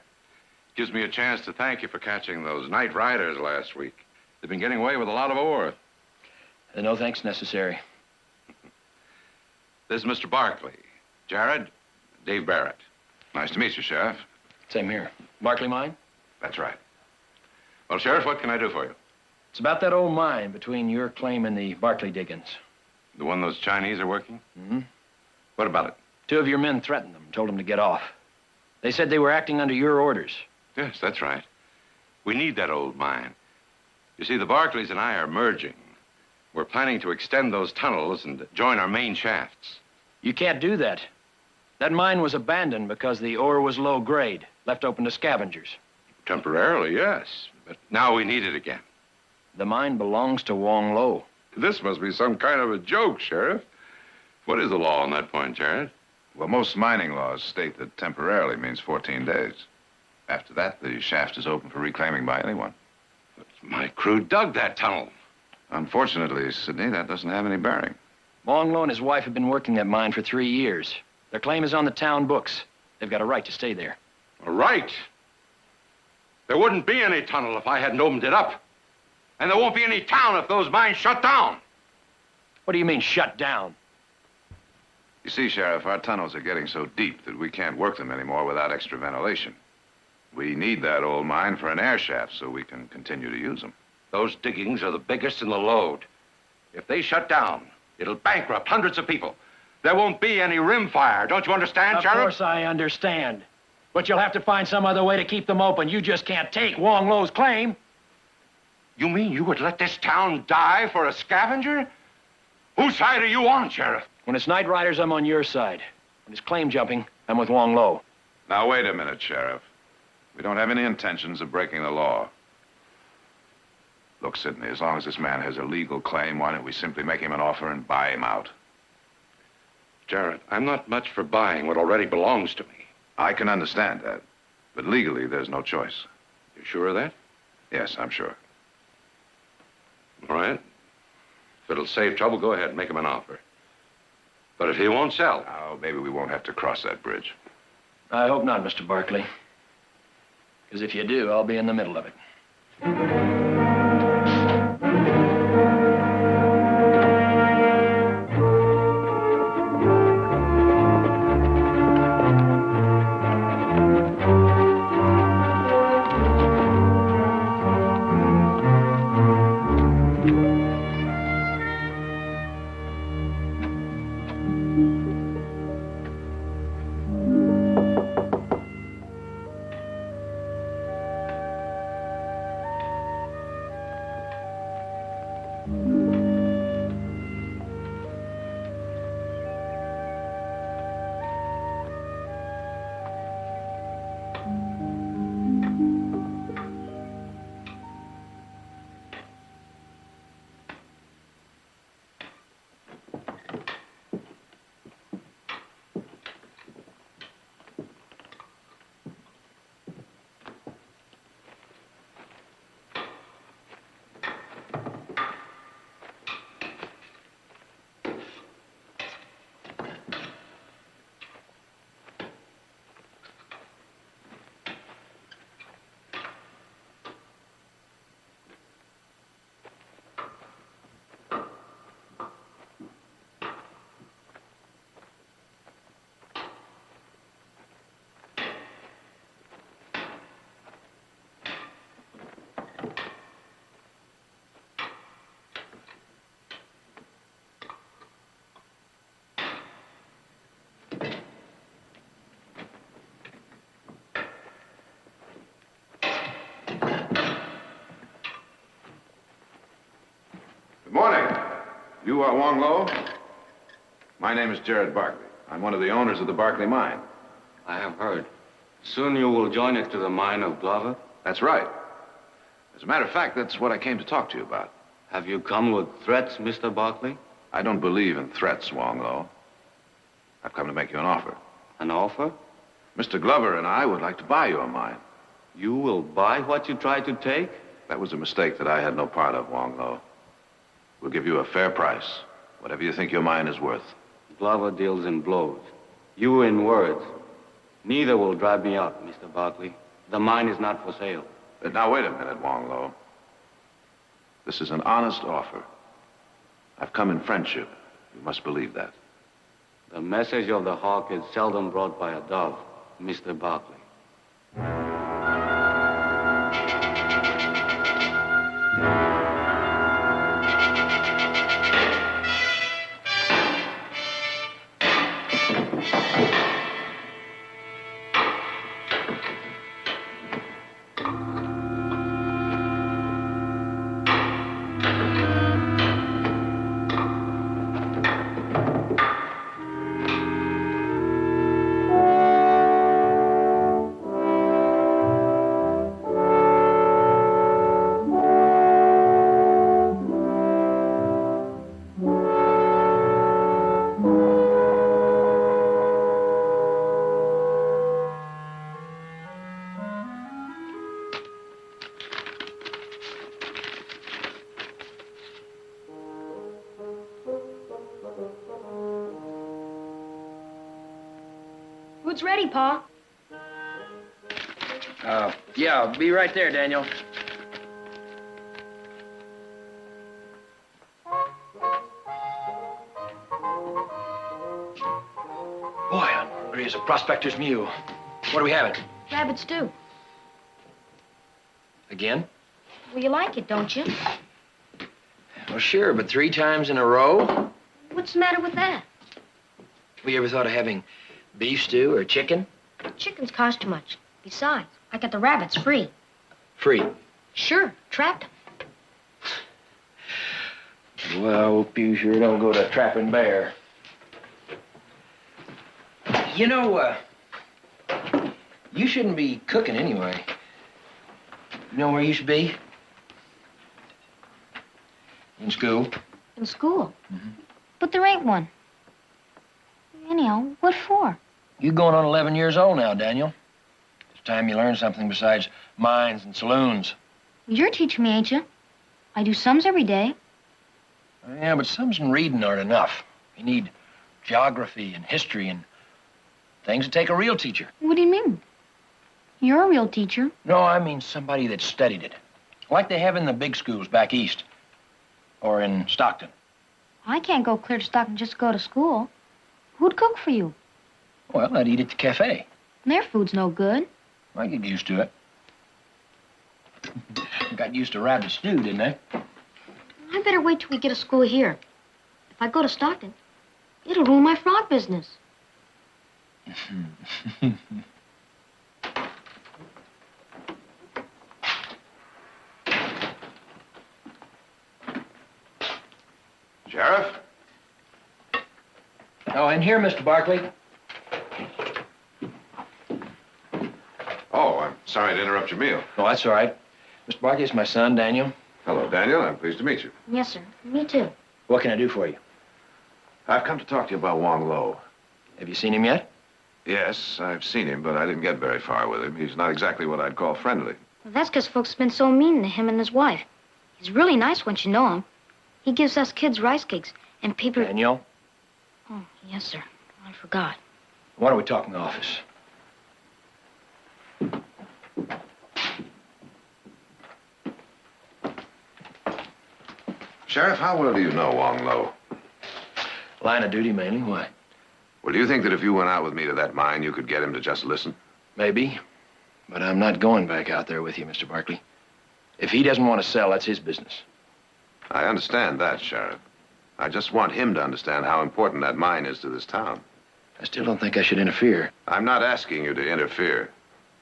Gives me a chance to thank you for catching those night riders last week. They've been getting away with a lot of ore. No thanks necessary. This is Mr. Barkley. Jared, Dave Barrett. Nice to meet you, Sheriff. Same here. Barkley mine? That's right. Well, Sheriff, what can I do for you? It's about that old mine between your claim and the Barkley diggings. The one those Chinese are working? Mm-hmm. What about it? 2 of your men threatened them, told them to get off. They said they were acting under your orders. Yes, that's right. We need that old mine. You see, the Barkleys and I are merging. We're planning to extend those tunnels and join our main shafts. You can't do that. That mine was abandoned because the ore was low grade, left open to scavengers. Temporarily, yes. But now we need it again. The mine belongs to Wong Lo. This must be some kind of a joke, Sheriff. What is the law on that point, Jared? Well, most mining laws state that temporarily means 14 days. After that, the shaft is open for reclaiming by anyone. But my crew dug that tunnel. Unfortunately, Sidney, that doesn't have any bearing. Wong Lo and his wife have been working that mine for 3 years. Their claim is on the town books. They've got a right to stay there. A right? There wouldn't be any tunnel if I hadn't opened it up. And there won't be any town if those mines shut down. What do you mean, shut down? You see, Sheriff, our tunnels are getting so deep that we can't work them anymore without extra ventilation. We need that old mine for an air shaft so we can continue to use them. Those diggings are the biggest in the lode. If they shut down, it'll bankrupt hundreds of people. There won't be any rim fire. Don't you understand, Sheriff? Of course I understand. But you'll have to find some other way to keep them open. You just can't take Wong Lo's claim. You mean you would let this town die for a scavenger? Whose side are you on, Sheriff? When it's night riders, I'm on your side. When it's claim jumping, I'm with Wong Lo. Now, wait a minute, Sheriff. We don't have any intentions of breaking the law. Look, Sidney, as long as this man has a legal claim, why don't we simply make him an offer and buy him out? Jared, I'm not much for buying what already belongs to me. I can understand that. But legally, there's no choice. You sure of that? Yes, I'm sure. All right. If it'll save trouble, go ahead and make him an offer. But if he won't sell... Oh, maybe we won't have to cross that bridge. I hope not, Mr. Barkley. Because if you do, I'll be in the middle of it. Good morning. You are Wong Lo? My name is Jared Barkley. I'm one of the owners of the Barkley Mine. I have heard. Soon you will join it to the mine of Glover? That's right. As a matter of fact, that's what I came to talk to you about. Have you come with threats, Mr. Barkley? I don't believe in threats, Wong Lo. I've come to make you an offer. An offer? Mr. Glover and I would like to buy your mine. You will buy what you tried to take? That was a mistake that I had no part of, Wong Lo. We'll give you a fair price, whatever you think your mine is worth. Glover deals in blows. You in words. Neither will drive me out, Mr. Barkley. The mine is not for sale. Now, wait a minute, Wong Lo. This is an honest offer. I've come in friendship. You must believe that. The message of the hawk is seldom brought by a dove, Mr. Barkley. Food's ready, Pa. Yeah, I'll be right there, Daniel. Boy, I'm hungry as a prospector's mule. What are we having? Rabbit stew. Again? Well, you like it, don't you? Well, sure, but 3 times in a row? What's the matter with that? We ever thought of having beef stew or chicken? Chickens cost too much. Besides, I got the rabbits free. Free. Sure, trapped 'em. Well, I hope you sure don't go to trapping bear. You know, you shouldn't be cooking anyway. You know where you should be? In school. In school? But there ain't one. Anyhow, what for? You're going on 11 years old now, Daniel. It's time you learn something besides mines and saloons. You're teaching me, ain't you? I do sums every day. Yeah, but sums and reading aren't enough. You need geography and history and things that take a real teacher. What do you mean? You're a real teacher. No, I mean somebody that studied it. Like they have in the big schools back east. Or in Stockton. I can't go clear to Stockton just to go to school. Who'd cook for you? Well, I'd eat at the cafe. Their food's no good. I get used to it. Got used to rabbit stew, didn't I? I better wait till we get a school here. If I go to Stockton, it'll ruin my frog business. Sheriff? Oh, in here, Mr. Barkley. Oh, I'm sorry to interrupt your meal. Oh, that's all right. Mr. Barkley, it's my son, Daniel. Hello, Daniel. I'm pleased to meet you. Yes, sir. Me too. What can I do for you? I've come to talk to you about Wong Lo. Have you seen him yet? Yes, I've seen him, but I didn't get very far with him. He's not exactly what I'd call friendly. Well, that's because folks have been so mean to him and his wife. He's really nice once you know him. He gives us kids rice cakes and paper... Daniel? Oh, yes, sir. I forgot. Why don't we talk in the office? Sheriff, how well do you know Wong Lo? Line of duty, mainly. Why? Well, do you think that if you went out with me to that mine, you could get him to just listen? Maybe. But I'm not going back out there with you, Mr. Barkley. If he doesn't want to sell, that's his business. I understand that, Sheriff. I just want him to understand how important that mine is to this town. I still don't think I should interfere. I'm not asking you to interfere.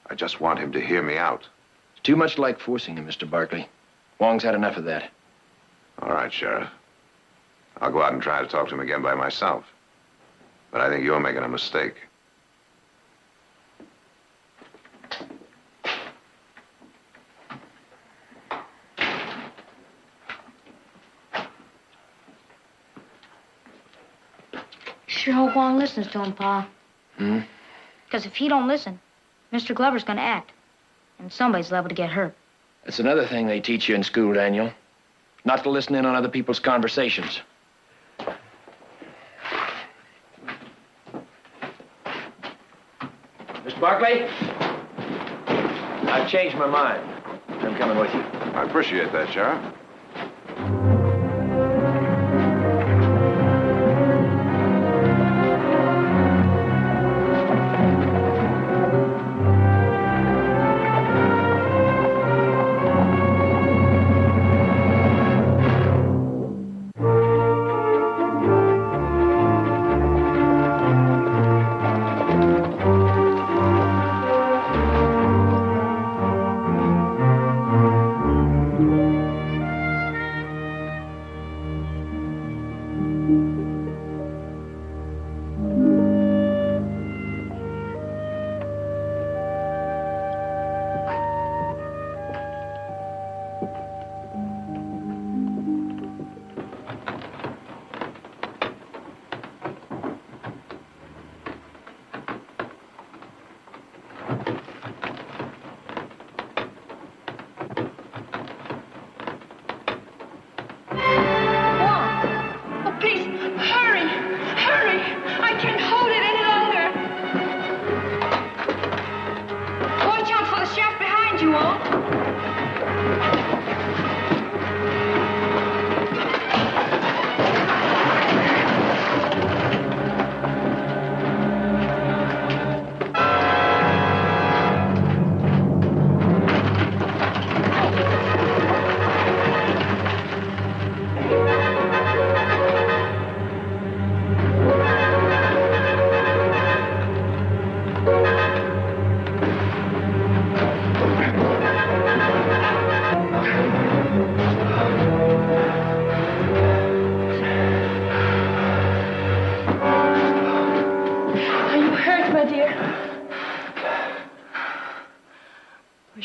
I just want him to hear me out. It's too much like forcing him, Mr. Barkley. Wong's had enough of that. All right, Sheriff. I'll go out and try to talk to him again by myself. But I think you're making a mistake. Sure hope Wong listens to him, Pa. Hmm? Because if he don't listen, Mr. Glover's gonna act. And somebody's liable to get hurt. That's another thing they teach you in school, Daniel. Not to listen in on other people's conversations. Mr. Barkley? I've changed my mind. I'm coming with you. I appreciate that, Sheriff.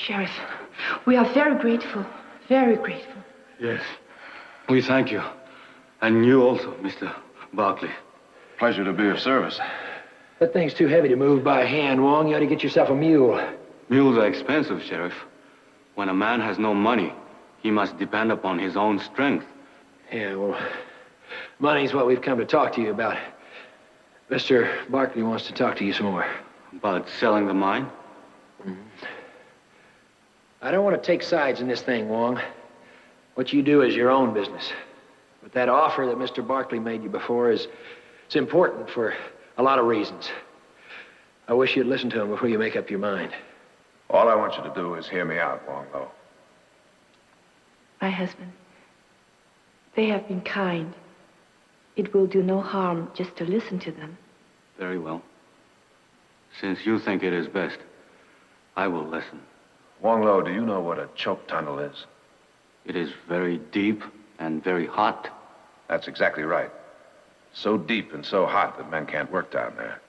Sheriff, we are very grateful, very grateful. Yes, we thank you. And you also, Mr. Barkley. Pleasure to be of service. That thing's too heavy to move by hand, Wong. You ought to get yourself a mule. Mules are expensive, Sheriff. When a man has no money, he must depend upon his own strength. Yeah, well, money's what we've come to talk to you about. Mr. Barkley wants to talk to you some more. About selling the mine? Mm-hmm. I don't want to take sides in this thing, Wong. What you do is your own business. But that offer that Mr. Barkley made you before it's important for a lot of reasons. I wish you'd listen to him before you make up your mind. All I want you to do is hear me out, Wong Lo. My husband, they have been kind. It will do no harm just to listen to them. Very well. Since you think it is best, I will listen. Wong Lo, do you know what a choke tunnel is? It is very deep and very hot. That's exactly right. So deep and so hot that men can't work down there.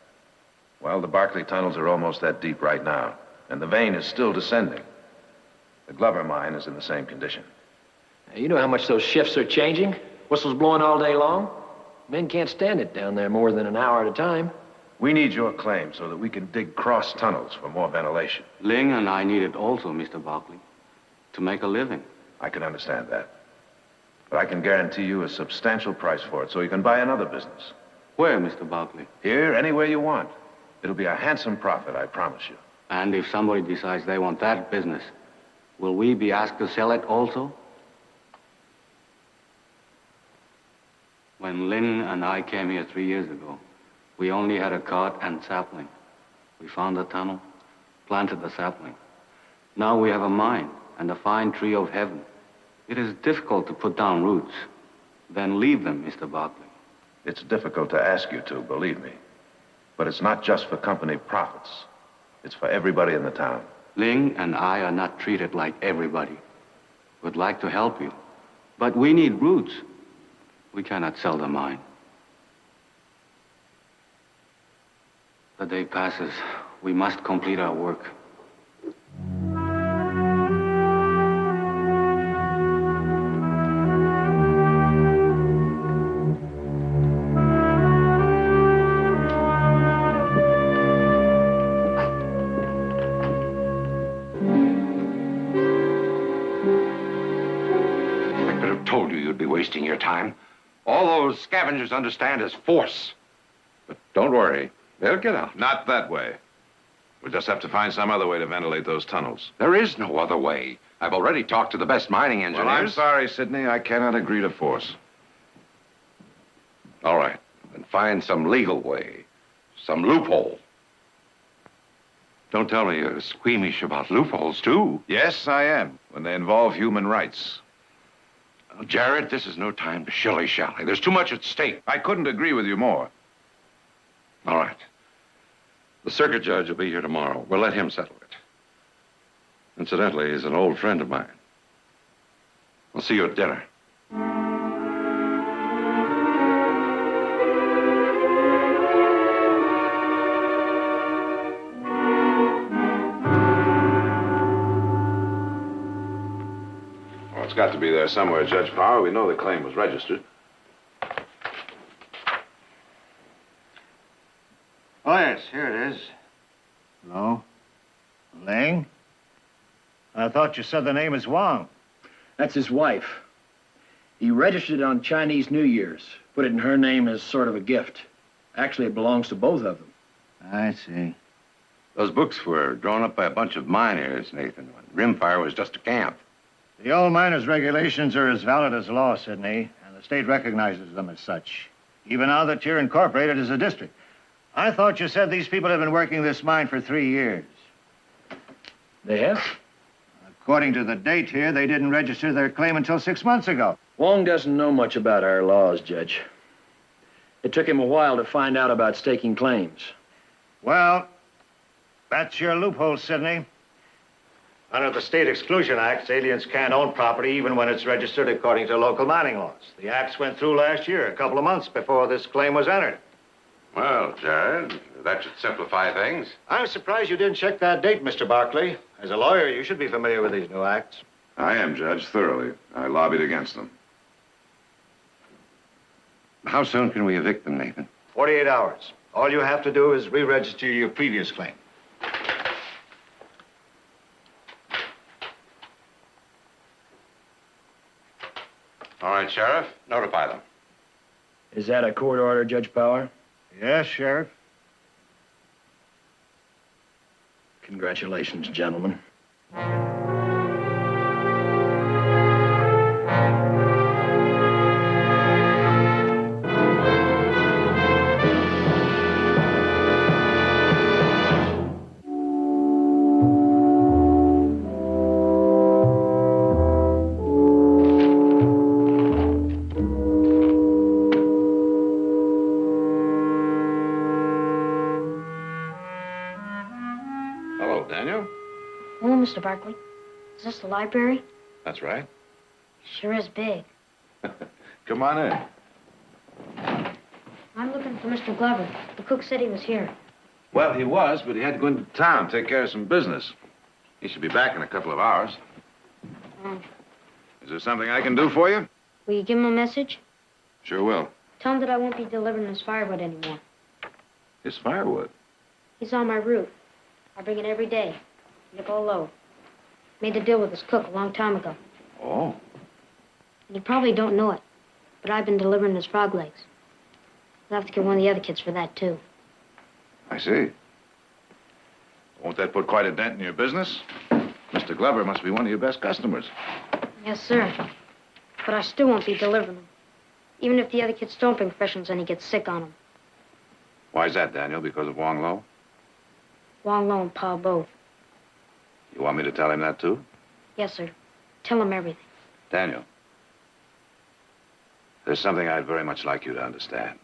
Well, the Barclay tunnels are almost that deep right now, and the vein is still descending. The Glover mine is in the same condition. Now, you know how much those shifts are changing? Whistles blowing all day long. Men can't stand it down there more than an hour at a time. We need your claim so that we can dig cross tunnels for more ventilation. Ling and I need it also, Mr. Barkley, to make a living. I can understand that. But I can guarantee you a substantial price for it so you can buy another business. Where, Mr. Barkley? Here, anywhere you want. It'll be a handsome profit, I promise you. And if somebody decides they want that business, will we be asked to sell it also? When Lin and I came here 3 years ago, we only had a cart and sapling. We found a tunnel, planted the sapling. Now we have a mine and a fine tree of heaven. It is difficult to put down roots, then leave them, Mr. Barkley. It's difficult to ask you to, believe me. But it's not just for company profits. It's for everybody in the town. Ling and I are not treated like everybody. Would like to help you, but we need roots. We cannot sell the mine. The day passes. We must complete our work. I could have told you you'd be wasting your time. All those scavengers understand is force. But don't worry. They'll get out. Not that way. We'll just have to find some other way to ventilate those tunnels. There is no other way. I've already talked to the best mining engineers. Well, I'm sorry, Sidney. I cannot agree to force. All right. Then find some legal way. Some loophole. Don't tell me you're squeamish about loopholes, too. Yes, I am, when they involve human rights. Well, Jared, this is no time to shilly-shally. There's too much at stake. I couldn't agree with you more. All right. The circuit judge will be here tomorrow. We'll let him settle it. Incidentally, he's an old friend of mine. I'll see you at dinner. Well, it's got to be there somewhere, Judge Power. We know the claim was registered. Oh, yes, here it is. Hello? Ling? I thought you said the name is Wang. That's his wife. He registered it on Chinese New Year's. Put it in her name as sort of a gift. Actually, it belongs to both of them. I see. Those books were drawn up by a bunch of miners, Nathan, when Rimfire was just a camp. The old miners' regulations are as valid as law, Sidney, and the state recognizes them as such, even now that you're incorporated as a district. I thought you said these people have been working this mine for 3 years. They have? According to the date here, they didn't register their claim until 6 months ago. Wong doesn't know much about our laws, Judge. It took him a while to find out about staking claims. Well, that's your loophole, Sidney. Under the State Exclusion Acts, aliens can't own property even when it's registered according to local mining laws. The acts went through last year, a couple of months before this claim was entered. Well, Jared, that should simplify things. I'm surprised you didn't check that date, Mr. Barkley. As a lawyer, you should be familiar with these new acts. I am, Judge, thoroughly. I lobbied against them. How soon can we evict them, Nathan? 48 hours. All you have to do is re-register your previous claim. All right, Sheriff, notify them. Is that a court order, Judge Power? Yes, Sheriff. Congratulations, gentlemen. Hello, Mr. Barkley. Is this the library? That's right. Sure is big. Come on in. I'm looking for Mr. Glover. The cook said he was here. Well, he was, but he had to go into town, take care of some business. He should be back in a couple of hours. Is there something I can do for you? Will you give him a message? Sure will. Tell him that I won't be delivering his firewood anymore. His firewood. He's on my route. I bring it every day. Nickel load. Made a deal with his cook a long time ago. Oh. You probably don't know it, but I've been delivering his frog legs. I'll have to get one of the other kids for that, too. I see. Won't that put quite a dent in your business? Mr. Glover must be one of your best customers. Yes, sir. But I still won't be delivering them. Even if the other kids don't bring fresh ones and he gets sick on them. Why's that, Daniel? Because of Wong Lo? Wong Lo and Pa both. You want me to tell him that, too? Yes, sir. Tell him everything. Daniel, there's something I'd very much like you to understand.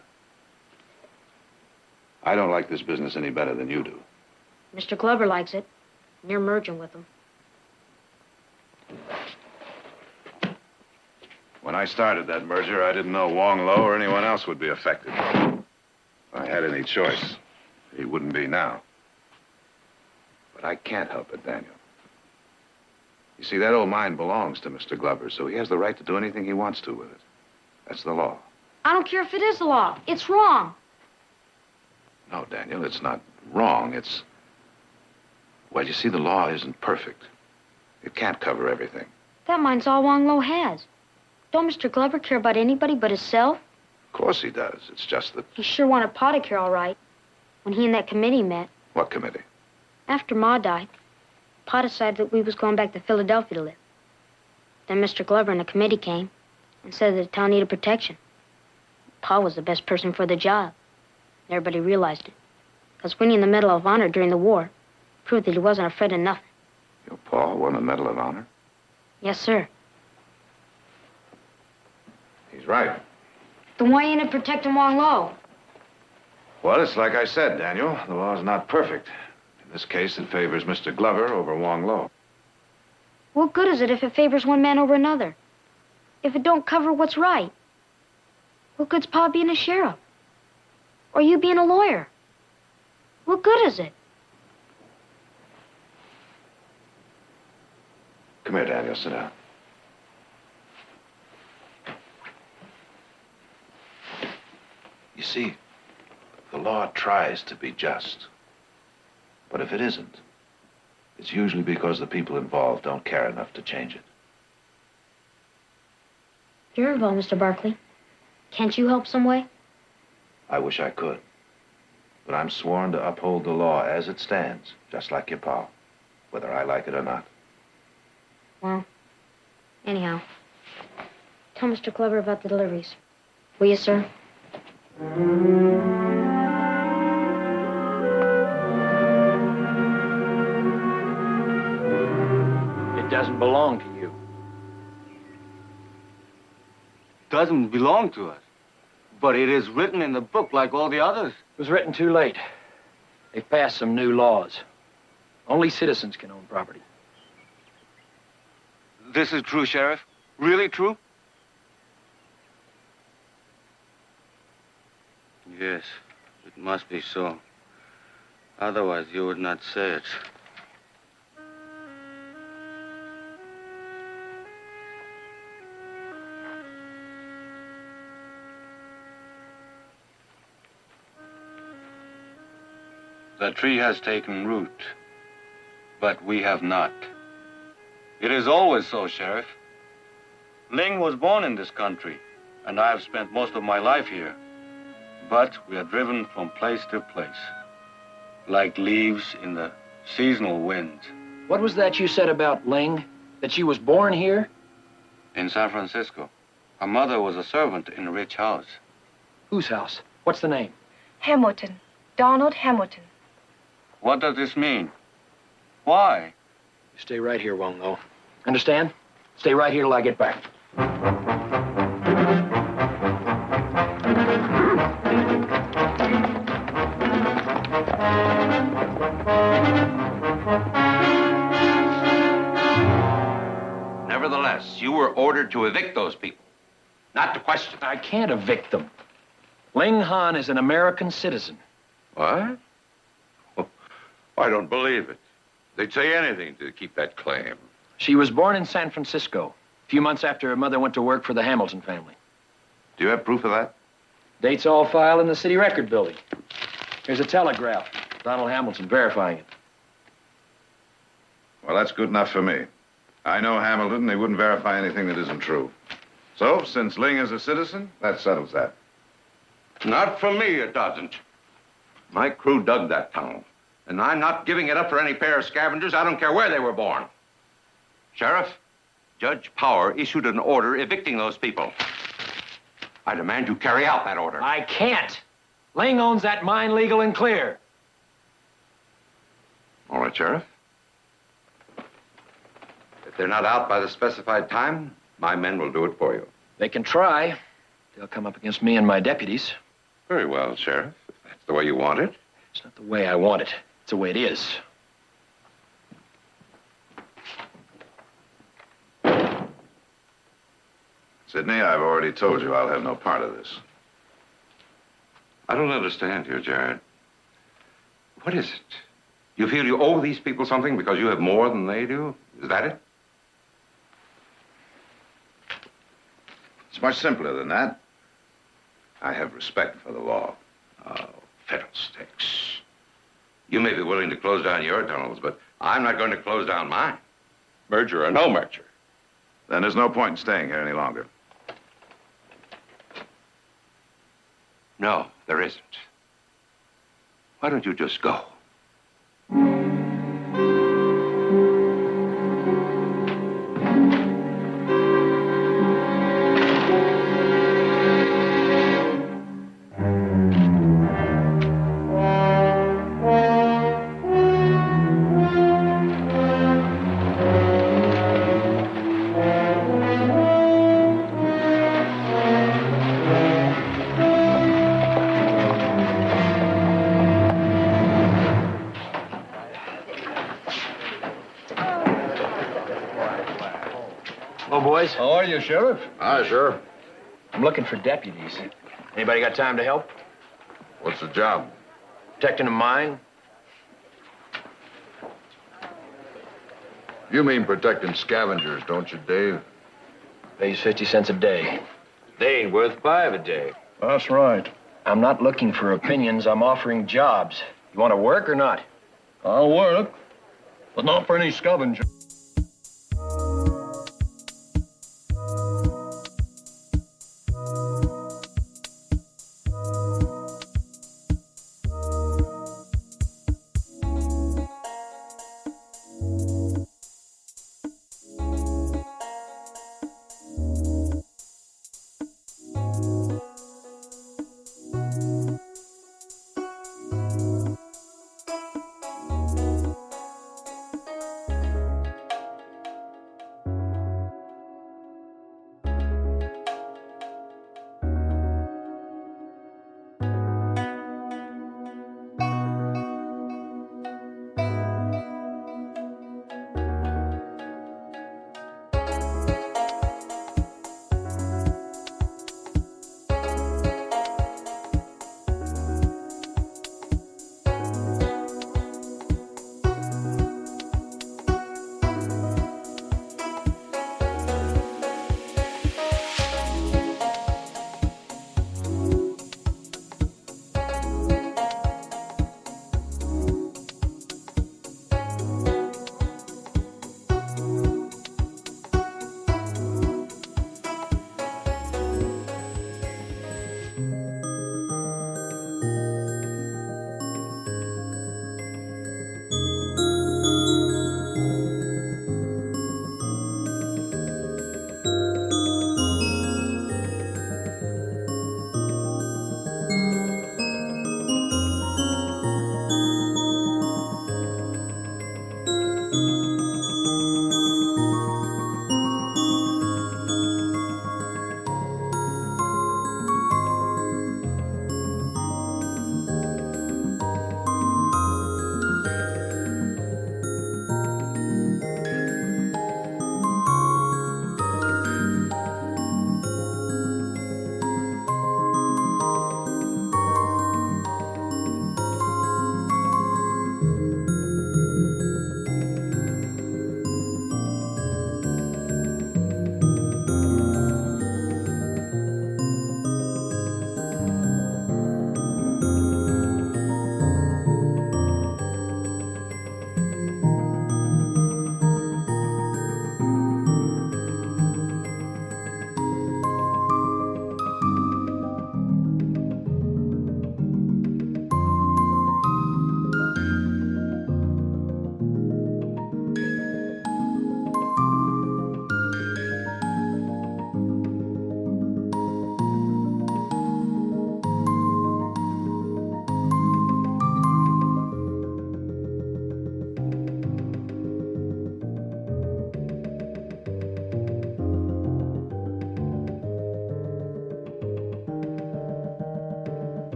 I don't like this business any better than you do. Mr. Glover likes it, and you're merging with him. When I started that merger, I didn't know Wong Lo or anyone else would be affected. If I had any choice, he wouldn't be now. But I can't help it, Daniel. You see, that old mine belongs to Mr. Glover, so he has the right to do anything he wants to with it. That's the law. I don't care if it is the law. It's wrong. No, Daniel, it's not wrong. It's... Well, you see, the law isn't perfect. It can't cover everything. That mine's all Wong Lo has. Don't Mr. Glover care about anybody but himself? Of course he does. It's just that... He sure wanted Pa to care all right when he and that committee met. What committee? After Ma died, Pa decided that we was going back to Philadelphia to live. Then Mr. Glover and the committee came and said that the town needed protection. Pa was the best person for the job. And everybody realized it. Because winning the Medal of Honor during the war proved that he wasn't afraid of nothing. Your Pa won the Medal of Honor? Yes, sir. He's right. Then why ain't it protecting Wong Lo? Well, it's like I said, Daniel. The law's not perfect. In this case, it favors Mr. Glover over Wong Lo. What good is it if it favors one man over another? If it don't cover what's right? What good's Pa being a sheriff? Or you being a lawyer? What good is it? Come here, Daniel. Sit down. You see, the law tries to be just. But if it isn't, it's usually because the people involved don't care enough to change it. You're involved, Mr. Barkley. Can't you help some way? I wish I could. But I'm sworn to uphold the law as it stands, just like your pa, whether I like it or not. Well, anyhow, tell Mr. Glover about the deliveries. Will you, sir? It doesn't belong to you. Doesn't belong to us. But it is written in the book like all the others. It was written too late. They passed some new laws. Only citizens can own property. This is true, Sheriff? Really true? Yes, it must be so. Otherwise, you would not say it. The tree has taken root, but we have not. It is always so, Sheriff. Ling was born in this country, and I have spent most of my life here. But we are driven from place to place, like leaves in the seasonal winds. What was that you said about Ling? That she was born here? In San Francisco. Her mother was a servant in a rich house. Whose house? What's the name? Hamilton. Donald Hamilton. What does this mean? Why? You stay right here, Wong Lo. Understand? Stay right here till I get back. Nevertheless, you were ordered to evict those people, not to question them. I can't evict them. Ling Han is an American citizen. What? Oh, I don't believe it. They'd say anything to keep that claim. She was born in San Francisco, a few months after her mother went to work for the Hamilton family. Do you have proof of that? Dates all filed in the city record building. Here's a telegraph. Donald Hamilton verifying it. Well, that's good enough for me. I know Hamilton, and he wouldn't verify anything that isn't true. So, since Ling is a citizen, that settles that. Not for me, it doesn't. My crew dug that tunnel, and I'm not giving it up for any pair of scavengers. I don't care where they were born. Sheriff, Judge Power issued an order evicting those people. I demand you carry out that order. I can't. Ling owns that mine legal and clear. All right, Sheriff. If they're not out by the specified time, my men will do it for you. They can try. They'll come up against me and my deputies. Very well, Sheriff. If that's the way you want it. It's not the way I want it. It's the way it is. Sidney, I've already told you I'll have no part of this. I don't understand you, Jared. What is it? You feel you owe these people something because you have more than they do? Is that it? It's much simpler than that. I have respect for the law. Oh, fiddlesticks. You may be willing to close down your tunnels, but I'm not going to close down mine. Merger or no merger. Then there's no point in staying here any longer. No, there isn't. Why don't you just go? Boys. How are you, Sheriff? Hi, Sheriff. I'm looking for deputies. Anybody got time to help? What's the job? Protecting a mine. You mean protecting scavengers, don't you, Dave? Pays 50 cents a day. They ain't worth 5 a day. That's right. I'm not looking for opinions. I'm offering jobs. You want to work or not? I'll work, but not for any scavenger.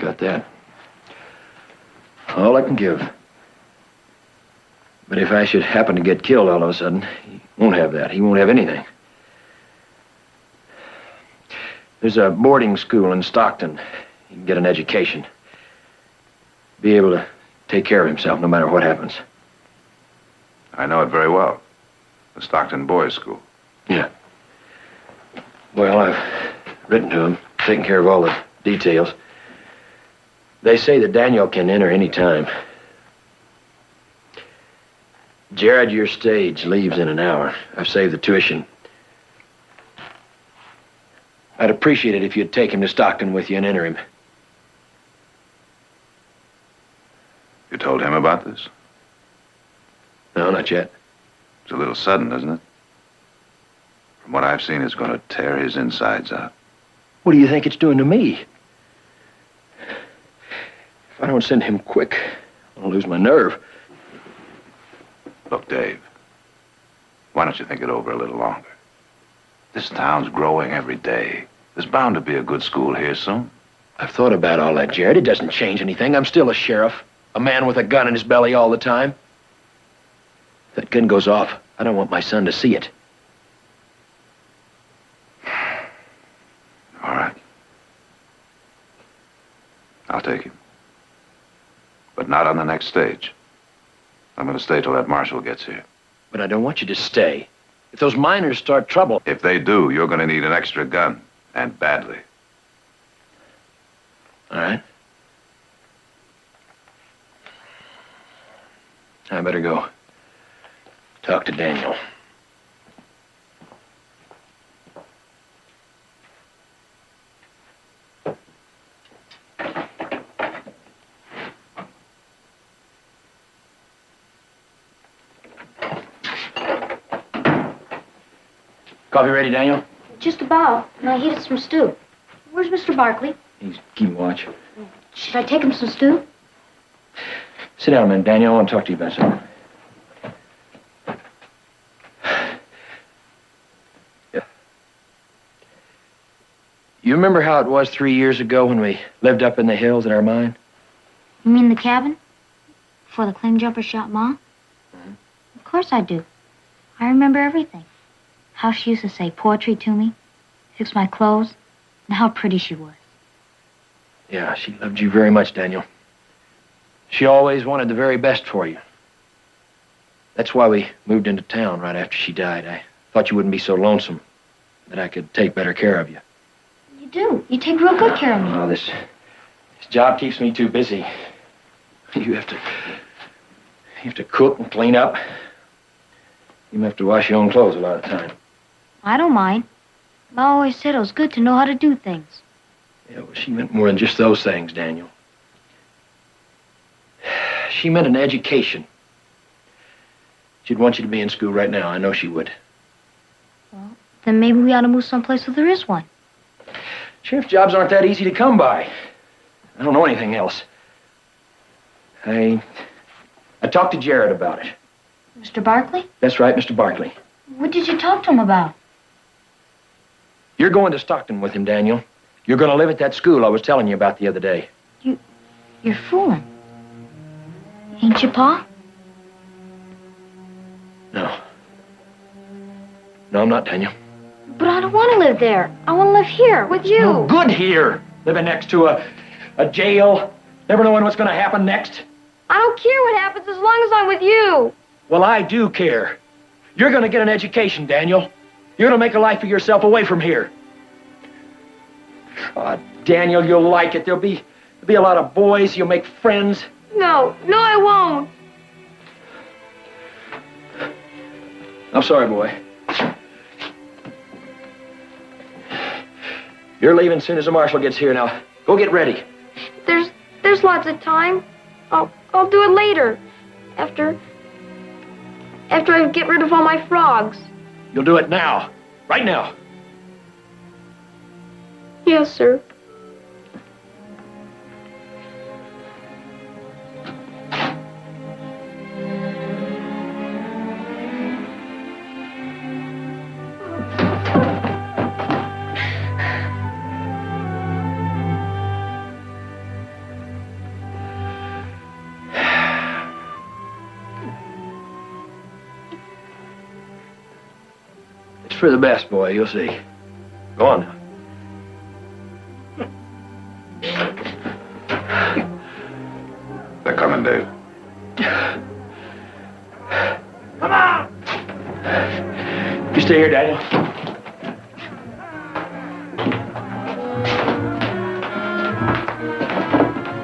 got that. All I can give. But if I should happen to get killed all of a sudden, he won't have that. He won't have anything. There's a boarding school in Stockton. He can get an education. Be able to take care of himself no matter what happens. I know it very well. The Stockton Boys' School. Yeah. Well, I've written to him, taken care of all the details. They say that Daniel can enter any time. Jared, your stage leaves in an hour. I've saved the tuition. I'd appreciate it if you'd take him to Stockton with you and enter him. You told him about this? No, not yet. It's a little sudden, isn't it? From what I've seen, it's going to tear his insides out. What do you think it's doing to me? If I don't send him quick, I'll lose my nerve. Look, Dave, why don't you think it over a little longer? This town's growing every day. There's bound to be a good school here soon. I've thought about all that, Jared. It doesn't change anything. I'm still a sheriff, a man with a gun in his belly all the time. If that gun goes off, I don't want my son to see it. All right. I'll take him. But not on the next stage. I'm going to stay till that marshal gets here. But I don't want you to stay. If those miners start trouble... If they do, you're going to need an extra gun. And badly. All right. I better go talk to Daniel. Coffee ready, Daniel? Just about. And I heated some stew. Where's Mr. Barkley? He's keeping watch. Should I take him some stew? Sit down a minute, Daniel. I want to talk to you about something. Yeah. You remember how it was 3 years ago when we lived up in the hills at our mine? You mean the cabin? Before the claim jumper shot Ma? Mm-hmm. Of course I do. I remember everything. How she used to say poetry to me, fix my clothes, and how pretty she was. Yeah, she loved you very much, Daniel. She always wanted the very best for you. That's why we moved into town right after she died. I thought you wouldn't be so lonesome, that I could take better care of you. You do. You take real good care of me. Oh, this job keeps me too busy. You have to cook and clean up. You have to wash your own clothes a lot of the time. I don't mind. Ma always said it was good to know how to do things. Yeah, well, she meant more than just those things, Daniel. She meant an education. She'd want you to be in school right now. I know she would. Well, then maybe we ought to move someplace where there is one. Sheriff jobs aren't that easy to come by. I don't know anything else. I talked to Jared about it. Mr. Barkley? That's right, Mr. Barkley. What did you talk to him about? You're going to Stockton with him, Daniel. You're going to live at that school I was telling you about the other day. You're fooling. Ain't you, Pa? No. No, I'm not, Daniel. But I don't want to live there. I want to live here with you. No good here. Living next to a jail. Never knowing what's going to happen next. I don't care what happens as long as I'm with you. Well, I do care. You're going to get an education, Daniel. You're going to make a life for yourself away from here. Oh, Daniel, you'll like it. There'll be a lot of boys. You'll make friends. No, I won't. I'm sorry, boy. You're leaving as soon as the marshal gets here. Now, go get ready. There's lots of time. I'll do it later. After I get rid of all my frogs. You'll do it now. Right now. Yes, sir. for the best, boy. You'll see. Go on now. They're coming, Dave. Come on! You stay here, Daniel.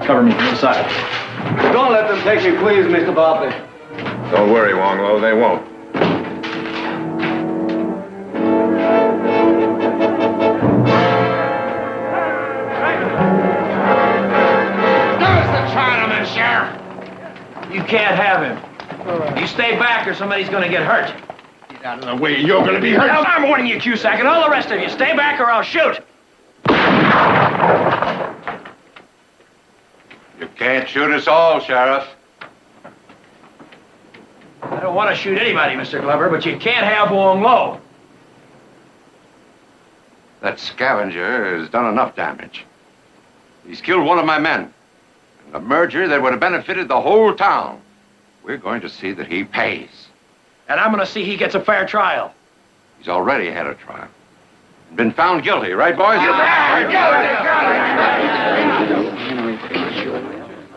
Cover me inside. Don't let them take me, please, Mr. Barkley. Don't worry, Wong Lo, they won't. There's the Chinaman, Sheriff. You can't have him. You stay back or somebody's gonna get hurt. Get out of the way, you're gonna be hurt. I'm warning you, Cusack, and all the rest of you. Stay back or I'll shoot. You can't shoot us all, Sheriff. I don't want to shoot anybody, Mr. Glover, but you can't have Wong Lo. That scavenger has done enough damage. He's killed one of my men. In a merger that would have benefited the whole town. We're going to see that he pays. And I'm going to see he gets a fair trial. He's already had a trial. Been found guilty, right, boys?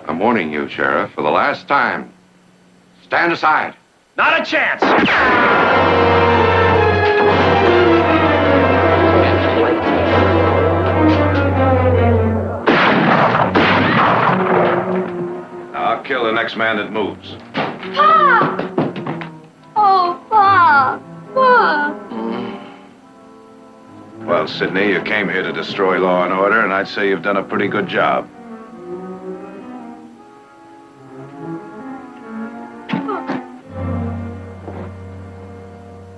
I'm warning you, Sheriff, for the last time. Stand aside. Not a chance. I'll kill the next man that moves. Pa! Oh, Pa! Pa! Well, Sidney, you came here to destroy law and order, and I'd say you've done a pretty good job.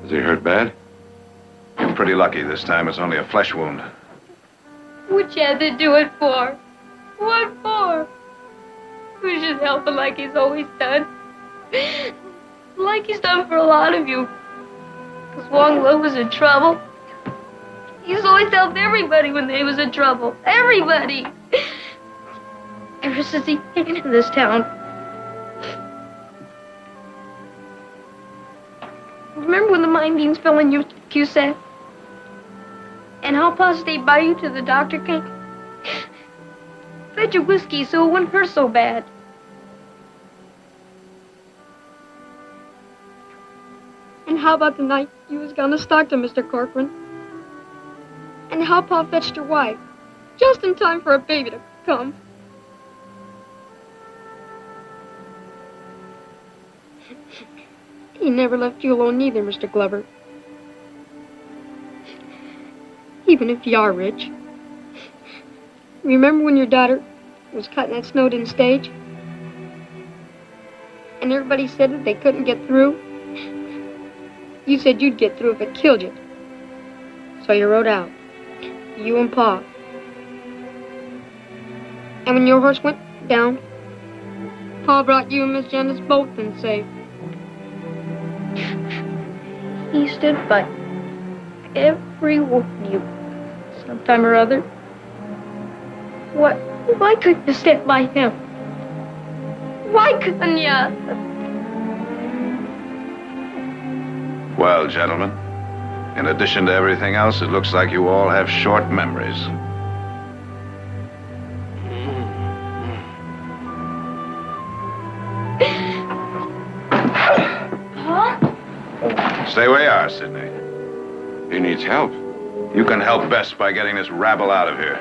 Is he hurt bad? You're pretty lucky this time. It's only a flesh wound. What you had to do it for? What for? We should help him like he's always done. Like he's done for a lot of you. Because Wong Lo was in trouble. He's always helped everybody when they was in trouble. Everybody. Ever since he came into this town. Remember when the mine beams fell on you, Cusack? And how Pa stayed by you till the doctor came? Fed your whiskey so it wouldn't hurt so bad. And how about the night you was gone to Stockton, Mr. Corcoran? And how Pa fetched your wife, just in time for a baby to come. He never left you alone neither, Mr. Glover. Even if you are rich. Remember when your daughter was cutting that Snowden stage? And everybody said that they couldn't get through? You said you'd get through if it killed you. So you rode out. You and Pa. And when your horse went down, Pa brought you and Miss Janice both in safe. He stood by every one of you, sometime or other. Why couldn't you stand by him? Why couldn't you? Well, gentlemen, in addition to everything else, it looks like you all have short memories. Huh? Stay where you are, Sidney. He needs help. You can help best by getting this rabble out of here.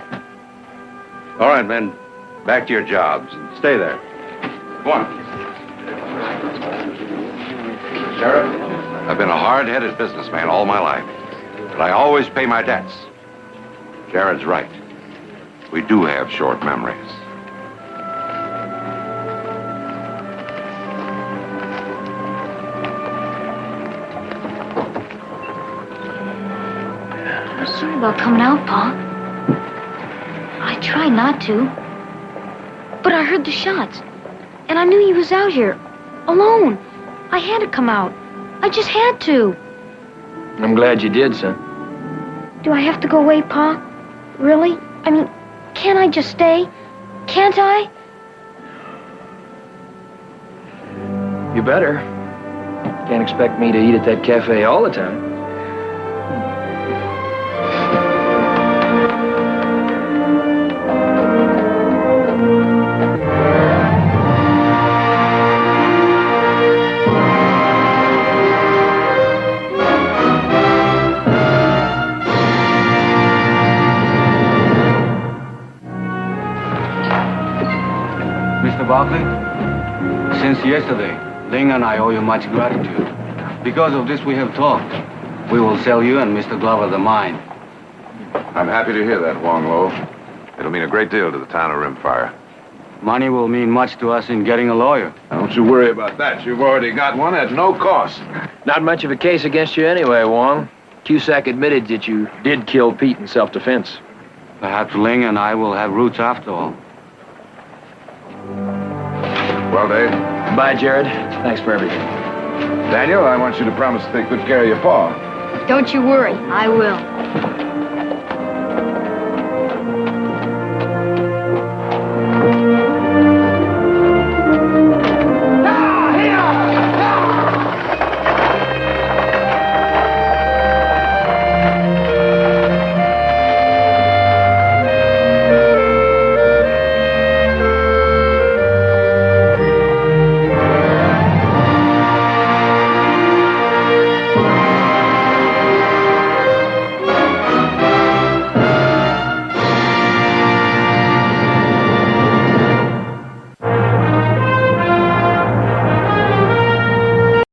All right, men. Back to your jobs. Stay there. Go on. Sheriff, I've been a hard-headed businessman all my life, but I always pay my debts. Jared's right. We do have short memories. I'm sorry about coming out, Pa. I tried not to. But I heard the shots. And I knew he was out here. Alone. I had to come out. I just had to. I'm glad you did, son. Do I have to go away, Pa? Really? I mean, can't I just stay? Can't I? You better. Can't expect me to eat at that cafe all the time. Since yesterday, Ling and I owe you much gratitude. Because of this we have talked. We will sell you and Mr. Glover the mine. I'm happy to hear that, Wong Lo. It'll mean a great deal to the town of Rimfire. Money will mean much to us in getting a lawyer. Don't you worry about that. You've already got one at no cost. Not much of a case against you anyway, Wong. Cusack admitted that you did kill Pete in self-defense. Perhaps Ling and I will have roots after all. Well, Dave. Bye, Jared. Thanks for everything. Daniel, I want you to promise to take good care of your paw. Don't you worry, I will.